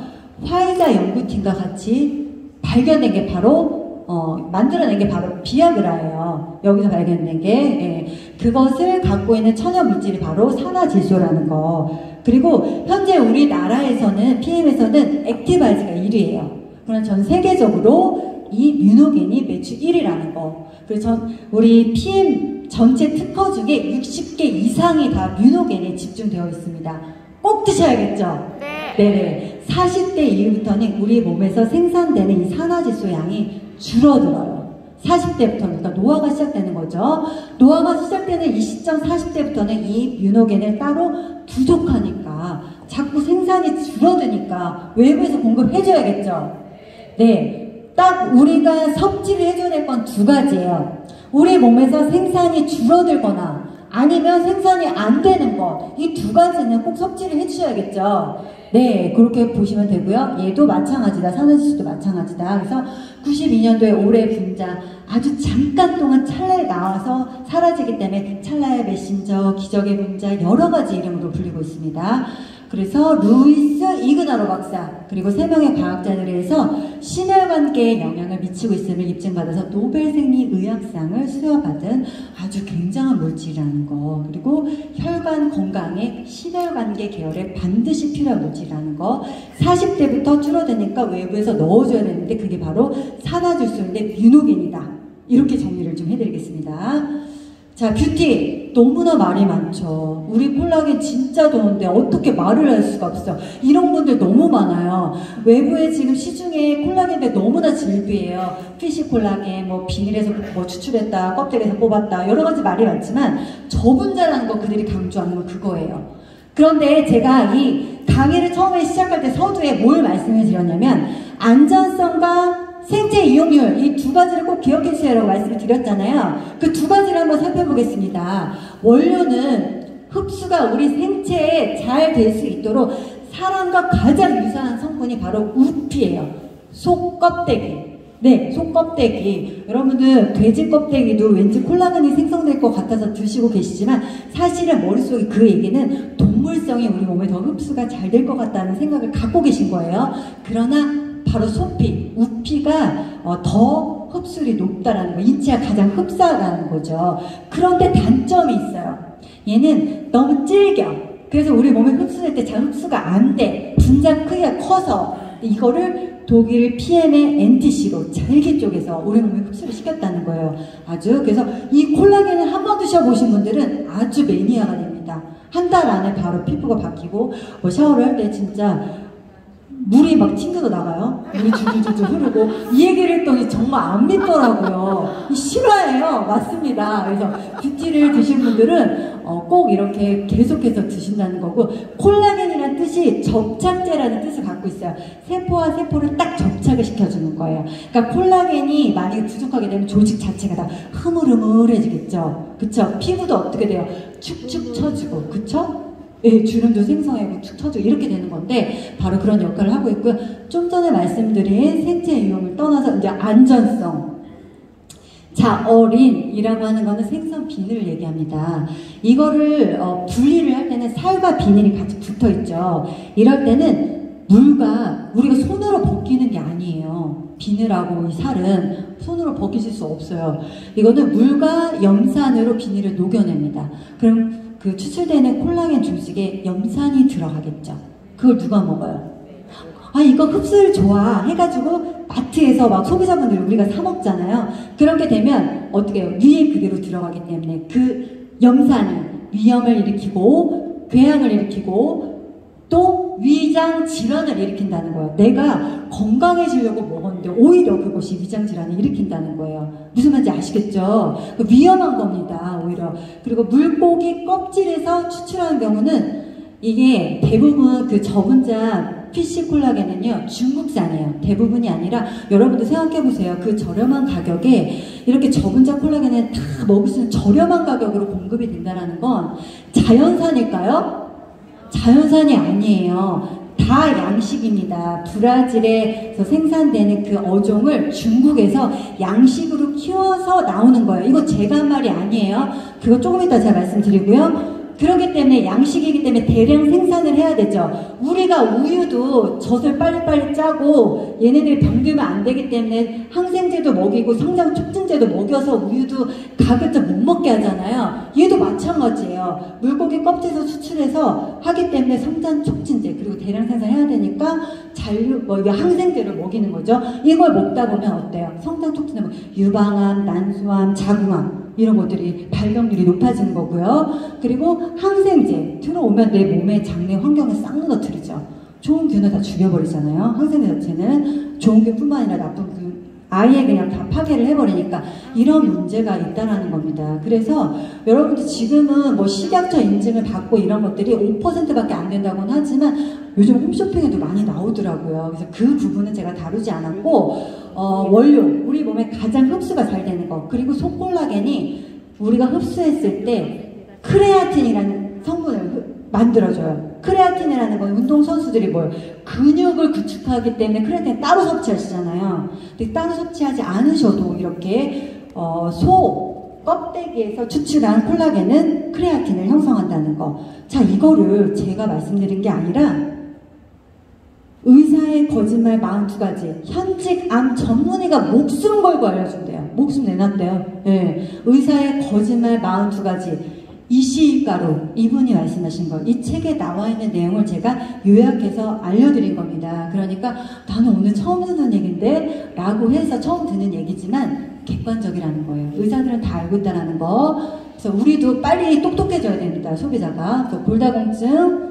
화이자 연구팀과 같이 발견된 게 바로 만들어낸 게 바로 비아그라예요. 여기서 발견된 게 그것을 갖고 있는 천연 물질이 바로 산화질소라는 거. 그리고 현재 우리나라에서는 PM에서는 액티바이즈가 1위예요. 그러나 전 세계적으로 이 뮤노겐이 매출 1위라는 거. 그래서 우리 PM 전체 특허 중에 60개 이상이 다 뮤노겐에 집중되어 있습니다. 꼭 드셔야겠죠? 네네. 40대 이후부터는 우리 몸에서 생산되는 이 산화질소 양이 줄어들어요. 40대부터는, 그러니까 노화가 시작되는 거죠. 노화가 시작되는 이 시점 40대부터는 이 뮤노겐을 따로 부족하니까 자꾸 생산이 줄어드니까 외부에서 공급해줘야겠죠. 네, 딱 우리가 섭취를 해줘야 될 건 2가지예요. 우리 몸에서 생산이 줄어들거나 아니면 생산이 안 되는 것, 이 2가지는 꼭 섭취를 해주셔야겠죠. 네, 그렇게 보시면 되고요. 얘도 마찬가지다. 산화질소도 마찬가지다. 그래서 92년도에 올해 분자 아주 잠깐 동안 찰나에 나와서 사라지기 때문에 찰나의 메신저, 기적의 분자 여러 가지 이름으로 불리고 있습니다. 그래서 루이스 이그나로 박사 그리고 3명의 과학자들에 의해서 심혈관계에 영향을 미치고 있음을 입증받아서 노벨 생리의학상을 수여받은 아주 굉장한 물질이라는 거. 그리고 혈관 건강에 심혈관계 계열에 반드시 필요한 물질이라는 거. 40대부터 줄어드니까 외부에서 넣어줘야 되는데 그게 바로 산화질소인데 뮤노겐이다. 이렇게 정리를 좀 해드리겠습니다. 자, 뷰티 너무나 말이 많죠. 우리 콜라겐 진짜 좋은데 어떻게 말을 할 수가 없어. 이런 분들 너무 많아요. 외부에 지금 시중에 콜라겐들 너무나 질비해요. 피시 콜라겐, 뭐 비닐에서 뭐 추출했다, 껍데기에서 뽑았다, 여러 가지 말이 많지만 저분자라는 거 그들이 강조하는 건 그거예요. 그런데 제가 이 강의를 처음에 시작할 때 서두에 뭘 말씀을 드렸냐면 안전성과 생체 이용률 이 2가지를 꼭 기억해 주세요라고 말씀을 드렸잖아요. 그 2가지를 한번 살펴보겠습니다. 원료는 흡수가 우리 생체에 잘 될 수 있도록 사람과 가장 유사한 성분이 바로 우피예요. 속껍데기. 네, 속껍데기. 여러분들 돼지 껍데기도 왠지 콜라겐이 생성될 것 같아서 드시고 계시지만 사실은 머릿속에 그 얘기는 동물성이 우리 몸에 더 흡수가 잘 될 것 같다는 생각을 갖고 계신 거예요. 그러나 바로 소피, 우피가 더 흡수율이 높다라는 거, 인체가 가장 흡사하다는 거죠. 그런데 단점이 있어요. 얘는 너무 질겨. 그래서 우리 몸에 흡수될 때 잘 흡수가 안 돼. 분자 크기가 커서 이거를 독일 PM의 NTC로 잘게 쪼개서 우리 몸에 흡수를 시켰다는 거예요. 아주 그래서 이 콜라겐을 한번 드셔보신 분들은 아주 매니아가 됩니다. 한 달 안에 바로 피부가 바뀌고 샤워를 할 때 진짜 물이 막 튕겨서 나가요. 물이 줄줄줄 흐르고 이 얘기를 했더니 정말 안 믿더라고요. 이 실화예요. 맞습니다. 그래서 뷰티를 드신 분들은 꼭 이렇게 계속해서 드신다는 거고 콜라겐이라는 뜻이 접착제라는 뜻을 갖고 있어요. 세포와 세포를 딱 접착을 시켜주는 거예요. 그러니까 콜라겐이 만약에 부족하게 되면 조직 자체가 다 흐물흐물해지겠죠. 그쵸? 피부도 어떻게 돼요? 축축 처지고 그쵸? 예, 주름도 생성하고 툭 터지고 이렇게 되는 건데 바로 그런 역할을 하고 있고요. 좀 전에 말씀드린 생체 유형을 떠나서 이제 안전성. 자, 어린이라고 하는 거는 생선 비늘을 얘기합니다. 이거를 분리를 할 때는 살과 비닐이 같이 붙어 있죠. 이럴 때는 물과 우리가 손으로 벗기는 게 아니에요. 비늘하고 이 살은 손으로 벗기실 수 없어요. 이거는 물과 염산으로 비닐을 녹여냅니다. 그럼 그 추출되는 콜라겐 조직에 염산이 들어가겠죠. 그걸 누가 먹어요? 아, 이거 흡수율 좋아 해가지고 마트에서 막 소비자분들 우리가 사 먹잖아요. 그렇게 되면 어떻게 해요? 위에 그대로 들어가기 때문에 그 염산이 위염을 일으키고 궤양을 일으키고 또 위장 질환을 일으킨다는 거예요. 내가 건강해지려고 먹었는데 오히려 그것이 위장 질환을 일으킨다는 거예요. 무슨 말인지 아시겠죠? 위험한 겁니다. 오히려. 그리고 물고기 껍질에서 추출하는 경우는 이게 대부분 그 저분자 PC 콜라겐은요 중국산이에요. 대부분이 아니라 여러분도 생각해보세요. 그 저렴한 가격에 이렇게 저분자 콜라겐을 다 먹을 수 있는 저렴한 가격으로 공급이 된다는 건 자연산일까요? 자연산이 아니에요. 다 양식입니다. 브라질에서 생산되는 그 어종을 중국에서 양식으로 키워서 나오는 거예요. 이거 제가 한 말이 아니에요. 그거 조금 이따 제가 말씀드리고요. 그렇기 때문에 양식이기 때문에 대량 생산을 해야 되죠. 우리가 우유도 젖을 빨리빨리 짜고 얘네들이 병들면 안 되기 때문에 항생제도 먹이고 성장 촉진제도 먹여서 우유도 가급적 못 먹게 하잖아요. 얘도 마찬가지예요. 물고기 껍질에서 수출해서 하기 때문에 성장 촉진제 그리고 대량 생산해야 되니까 이거 항생제를 먹이는 거죠. 이걸 먹다 보면 어때요? 성장 촉진제 유방암, 난소암, 자궁암 이런 것들이 발병률이 높아지는 거고요. 그리고 항생제 들어오면 내 몸의 장내 환경을 싹 무너뜨리죠. 좋은 균을 다 죽여버리잖아요. 항생제 자체는 좋은 균뿐만 아니라 나쁜 균 아예 그냥 다 파괴를 해버리니까 이런 문제가 있다라는 겁니다. 그래서 여러분들 지금은 뭐 식약처 인증을 받고 이런 것들이 5%밖에 안 된다고는 하지만 요즘 홈쇼핑에도 많이 나오더라고요. 그래서 그 부분은 제가 다루지 않았고 원료, 우리 몸에 가장 흡수가 잘 되는 거 그리고 소콜라겐이 우리가 흡수했을 때 크레아틴이라는 성분을 만들어줘요. 크레아틴이라는 건 운동선수들이 뭐예요? 근육을 구축하기 때문에 크레아틴 따로 섭취하시잖아요. 근데 따로 섭취하지 않으셔도 이렇게 소 껍데기에서 추출한 콜라겐은 크레아틴을 형성한다는 거. 자, 이거를 제가 말씀드린 게 아니라 의사의 거짓말 42가지 현직 암 전문의가 목숨 걸고 알려준대요. 목숨 내놨대요. 네. 의사의 거짓말 42가지 이시가루 이분이 말씀하신 거 이 책에 나와 있는 내용을 제가 요약해서 알려드린 겁니다. 그러니까 나는 오늘 처음 듣는 얘기인데 라고 해서 처음 듣는 얘기지만 객관적이라는 거예요. 의사들은 다 알고 있다는 거. 그래서 우리도 빨리 똑똑해져야 됩니다. 소비자가. 그래서 골다공증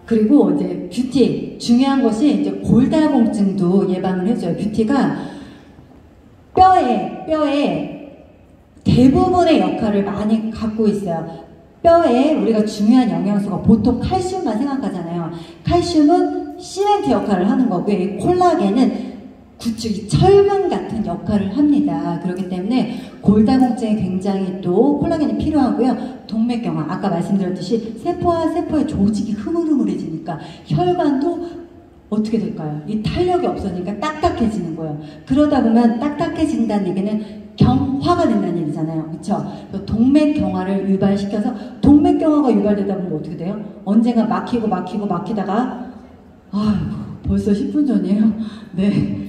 그리고 이제 뷰티 중요한 것이 이제 골다공증도 예방을 해줘요. 뷰티가 뼈에 대부분의 역할을 많이 갖고 있어요. 뼈에 우리가 중요한 영양소가 보통 칼슘만 생각하잖아요. 칼슘은 시멘트 역할을 하는 거고요. 이 콜라겐은 구축, 철근 같은 역할을 합니다. 그렇기 때문에 골다공증에 굉장히 또 콜라겐이 필요하고요. 동맥경화, 아까 말씀드렸듯이 세포와 세포의 조직이 흐물흐물해지니까 혈관도 어떻게 될까요? 이 탄력이 없으니까 딱딱해지는 거예요. 그러다 보면 딱딱해진다는 얘기는 경화가 된다는 얘기잖아요. 그렇죠? 동맥경화를 유발시켜서 동맥경화가 유발되다 보면 어떻게 돼요? 언젠가 막히다가 아이고 벌써 10분 전이에요. 네.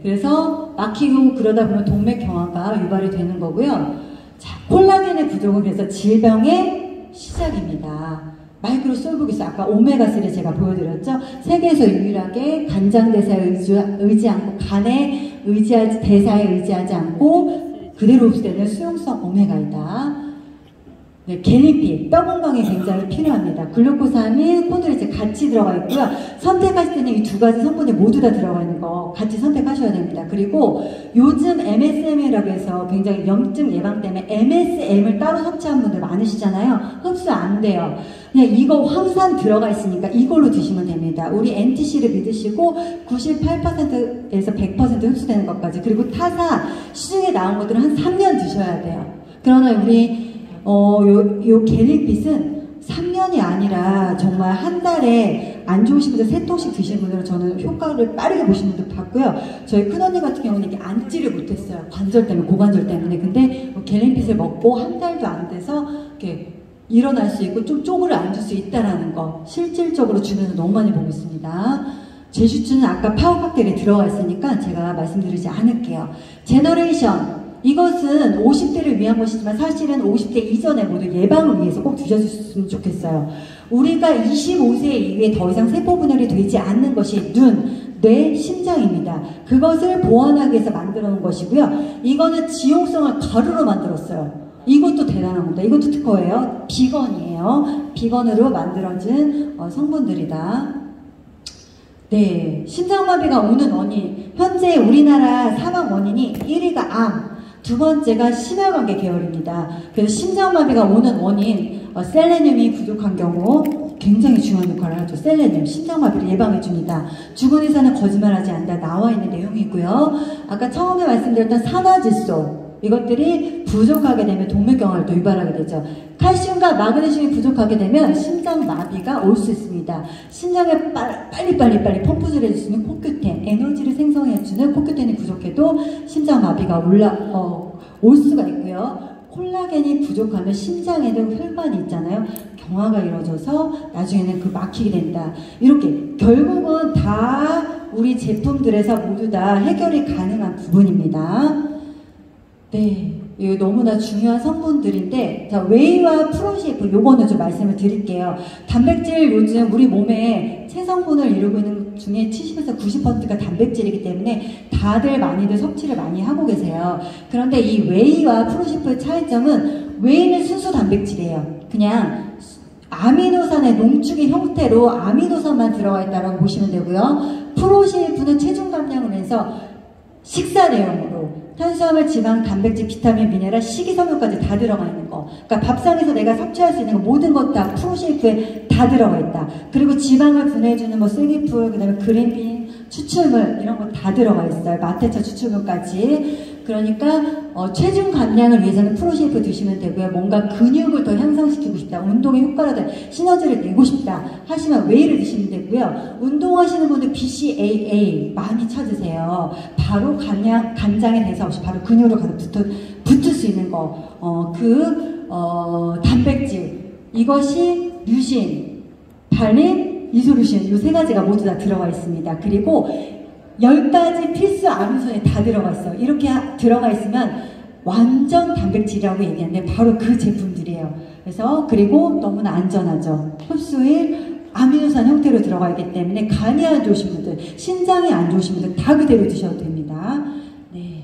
그래서 막히고 그러다 보면 동맥경화가 유발이 되는 거고요. 자, 콜라겐의 부족은 그래서 질병의 시작입니다. 마이크로솔브기스 아까 오메가3 제가 보여드렸죠. 세계에서 유일하게 간장대사에 의지 않고 간에 의지하지 대사에 의지하지 않고 그대로 흡수되는 수용성 오메가이다. 네, 갤리피 뼈 건강에 굉장히 필요합니다. 글루코사민, 코드리체 같이 들어가 있고요. 선택하실 때는 이 두 가지 성분이 모두 다 들어가 있는 거 같이 선택하셔야 됩니다. 그리고 요즘 MSM이라고 해서 굉장히 염증 예방 때문에 MSM을 따로 섭취하는 분들 많으시잖아요. 흡수 안 돼요. 그냥 이거 황산 들어가 있으니까 이걸로 드시면 됩니다. 우리 NTC를 믿으시고 98%에서 100% 흡수되는 것까지 그리고 타사 시중에 나온 것들은 한 3년 드셔야 돼요. 그러나 우리 요 갤릭빛은 3년이 아니라 정말 한 달에 안 좋으신 분들 3통씩 드시는 분들은 저는 효과를 빠르게 보시는 분들 봤고요. 저희 큰언니 같은 경우는 이게 앉지를 못했어요. 관절 때문에, 고관절 때문에. 근데 갤릭빛을 먹고 한 달도 안 돼서 이렇게 일어날 수 있고 좀 쪼그려 앉을 수 있다는 거 실질적으로 주변에서 너무 많이 보고 있습니다. 제슈츠는 아까 파워 칵테일에 들어가 있으니까 제가 말씀드리지 않을게요. 제너레이션 이것은 50대를 위한 것이지만 사실은 50대 이전에 모두 예방을 위해서 꼭 드셔주셨으면 좋겠어요. 우리가 25세 이후에 더 이상 세포 분열이 되지 않는 것이 눈, 뇌, 심장입니다. 그것을 보완하기 위해서 만들어 놓은 것이고요. 이거는 지용성을 가루로 만들었어요. 이것도 대단한 겁니다. 이것도 특허예요. 비건이에요. 조심해요. 비건으로 만들어진 성분들이다. 네, 심장마비가 오는 원인. 현재 우리나라 사망 원인이 1위가 암, 두 번째가 심혈관계 계열입니다. 그래서 심장마비가 오는 원인, 셀레늄이 부족한 경우 굉장히 중요한 역할을 하죠. 셀레늄, 심장마비를 예방해줍니다. 죽은 의사는 거짓말하지 않는다. 나와 있는 내용이고요. 아까 처음에 말씀드렸던 산화질소, 이것들이 부족하게 되면 동맥경화를 또 유발하게 되죠. 칼슘과 마그네슘이 부족하게 되면 심장마비가 올 수 있습니다. 심장에 빨리 펌프질 해줄 수 있는 코큐텐, 에너지를 생성해주는 코큐텐이 부족해도 심장마비가 올 수가 있고요. 콜라겐이 부족하면 심장에는 혈관이 있잖아요. 경화가 이루어져서 나중에는 그 막히게 된다. 이렇게 결국은 다 우리 제품들에서 모두 다 해결이 가능한 부분입니다. 네, 이거 너무나 중요한 성분들인데, 자, 웨이와 프로시에프 요거는 좀 말씀을 드릴게요. 단백질 요즘 우리 몸에 체성분을 이루고 있는 중에 70에서 90%가 단백질이기 때문에 다들 많이들 섭취를 많이 하고 계세요. 그런데 이 웨이와 프로시에프의 차이점은, 웨이는 순수 단백질이에요. 그냥 아미노산의 농축의 형태로 아미노산만 들어가 있다고 보시면 되고요. 프로시에프는 체중 감량을 해서 식사 내용으로 탄수화물, 지방, 단백질, 비타민, 미네랄, 식이섬유까지 다 들어가 있는 거. 그러니까 밥상에서 내가 섭취할 수 있는 거 모든 것 다 프로쉐이프에 다 들어가 있다. 그리고 지방을 분해해주는 뭐 쐐기풀, 그다음에 그린빈, 추출물 이런 거 다 들어가 있어요. 마테차 추출물까지. 그러니까 체중 감량을 위해서는 프로쉐이프 드시면 되고요. 뭔가 근육을 더 향상시키고 싶다, 운동의 효과를 더 시너지를 내고 싶다 하시면 웨이를 드시면 되고요. 운동하시는 분들 BCAA 많이 찾으세요. 바로 간장에 대해서 없이 바로 근육으로 가서 붙을 수 있는 거. 단백질, 이것이 류신, 발린, 이소루신, 이 세 가지가 모두 다 들어가 있습니다. 그리고 10가지 필수 아미노산이 다 들어가 있어요. 이렇게 들어가 있으면 완전 단백질이라고 얘기하는데 바로 그 제품들이에요. 그래서 그리고 너무나 안전하죠. 흡수일 아미노산 형태로 들어가 있기 때문에 간이 안 좋으신 분들, 신장이 안 좋으신 분들 다 그대로 드셔도 됩니다. 네,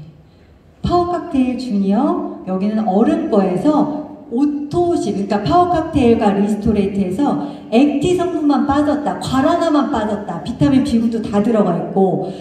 파워 칵테일 주니어, 여기는 어른 거에서 오토십, 그러니까 파워 칵테일과 리스토레이트에서 액티 성분만 빠졌다, 과라나만 빠졌다, 비타민 B군도 다 들어가 있고,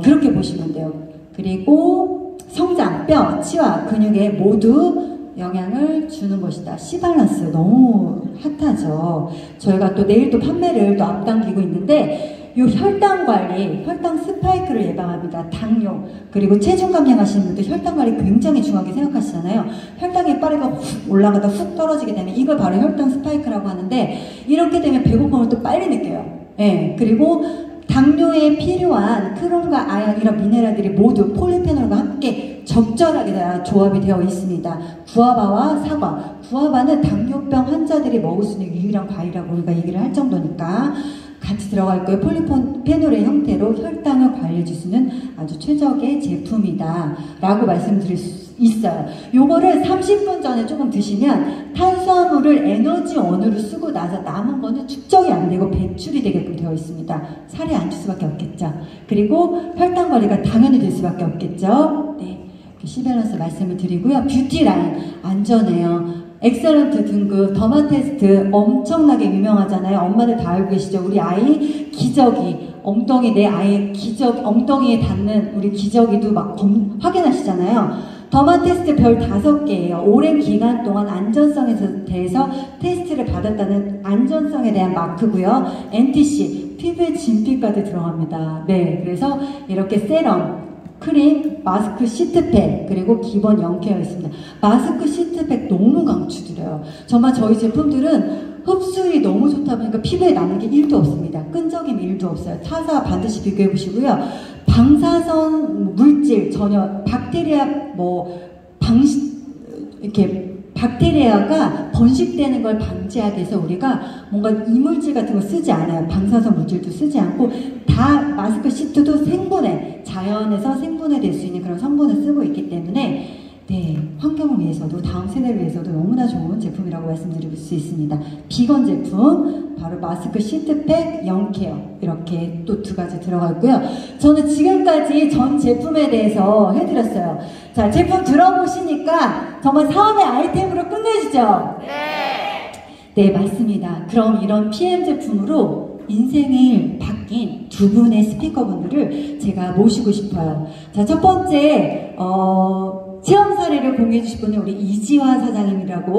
그렇게 보시면 돼요. 그리고 성장, 뼈, 치와, 근육에 모두 영향을 주는 것이다. C밸런스 너무 핫하죠. 저희가 또 내일 또 판매를 또 앞당기고 있는데, 이 혈당 관리, 혈당 스파이크를 예방합니다. 당뇨, 그리고 체중 감량하시는 분들 혈당 관리 굉장히 중요하게 생각하시잖아요. 혈당이 빠르게 훅 올라가다 훅 떨어지게 되면 이걸 바로 혈당 스파이크라고 하는데, 이렇게 되면 배고픔을 또 빨리 느껴요. 네, 그리고 당뇨에 필요한 크롬과 아연, 이런 미네랄들이 모두 폴리페놀과 함께 적절하게 조합이 되어 있습니다. 구아바와 사과, 구아바는 당뇨병 환자들이 먹을 수 있는 유일한 과일이라고 우리가 얘기를 할 정도니까 같이 들어가 있고요. 폴리페놀의 형태로 혈당을 관리해 줄 수 있는 아주 최적의 제품이다 라고 말씀드릴 수 있어요. 요거를 30분 전에 조금 드시면 탄수화물을 에너지원으로 쓰고 나서 남은 거는 축적이 안 되고 배출이 되게끔 되어 있습니다. 살이 안 찔 수밖에 없겠죠. 그리고 혈당 관리가 당연히 될 수밖에 없겠죠. 네, C밸런스 말씀을 드리고요. 뷰티라인 안전해요. 엑셀런트 등급, 더마 테스트 엄청나게 유명하잖아요. 엄마들 다 알고 계시죠? 우리 아이 기저귀, 엉덩이, 내 아이의 기저귀, 엉덩이에 닿는 우리 기저귀도 막 확인하시잖아요. 더마 테스트 별 5개예요. 오랜 기간 동안 안전성에 대해서 테스트를 받았다는 안전성에 대한 마크고요. NTC, 피부에 진피까지 들어갑니다. 네, 그래서 이렇게 세럼, 크림, 마스크, 시트팩, 그리고 기본 영케어 있습니다. 마스크, 시트팩 너무 강추드려요. 정말 저희 제품들은 흡수율이 너무 좋다 보니까 피부에 남는 게 1도 없습니다. 끈적임 1도 없어요. 타사와 반드시 비교해 보시고요. 방사선 물질 전혀, 박테리아 이렇게 박테리아가 번식되는 걸 방지하기 위해서 우리가 뭔가 이물질 같은 거 쓰지 않아요. 방사선 물질도 쓰지 않고 다 마스크 시트도 생분해, 자연에서 생분해될 수 있는 그런 성분을 쓰고 있기 때문에 네, 환경을 위해서도 다음 세대를 위해서도 너무나 좋은 제품이라고 말씀드릴 수 있습니다. 비건 제품, 바로 마스크, 시트팩, 영케어 이렇게 또 2가지 들어가 있고요. 저는 지금까지 전 제품에 대해서 해드렸어요. 자, 제품 들어보시니까 정말 사업의 아이템으로 끝내주죠? 네! 네, 맞습니다. 그럼 이런 PM 제품으로 인생을 바뀐 두 분의 스피커분들을 제가 모시고 싶어요. 자, 첫 번째 체험 사례를 공유해 주실 분은 우리 이지화 사장님이라고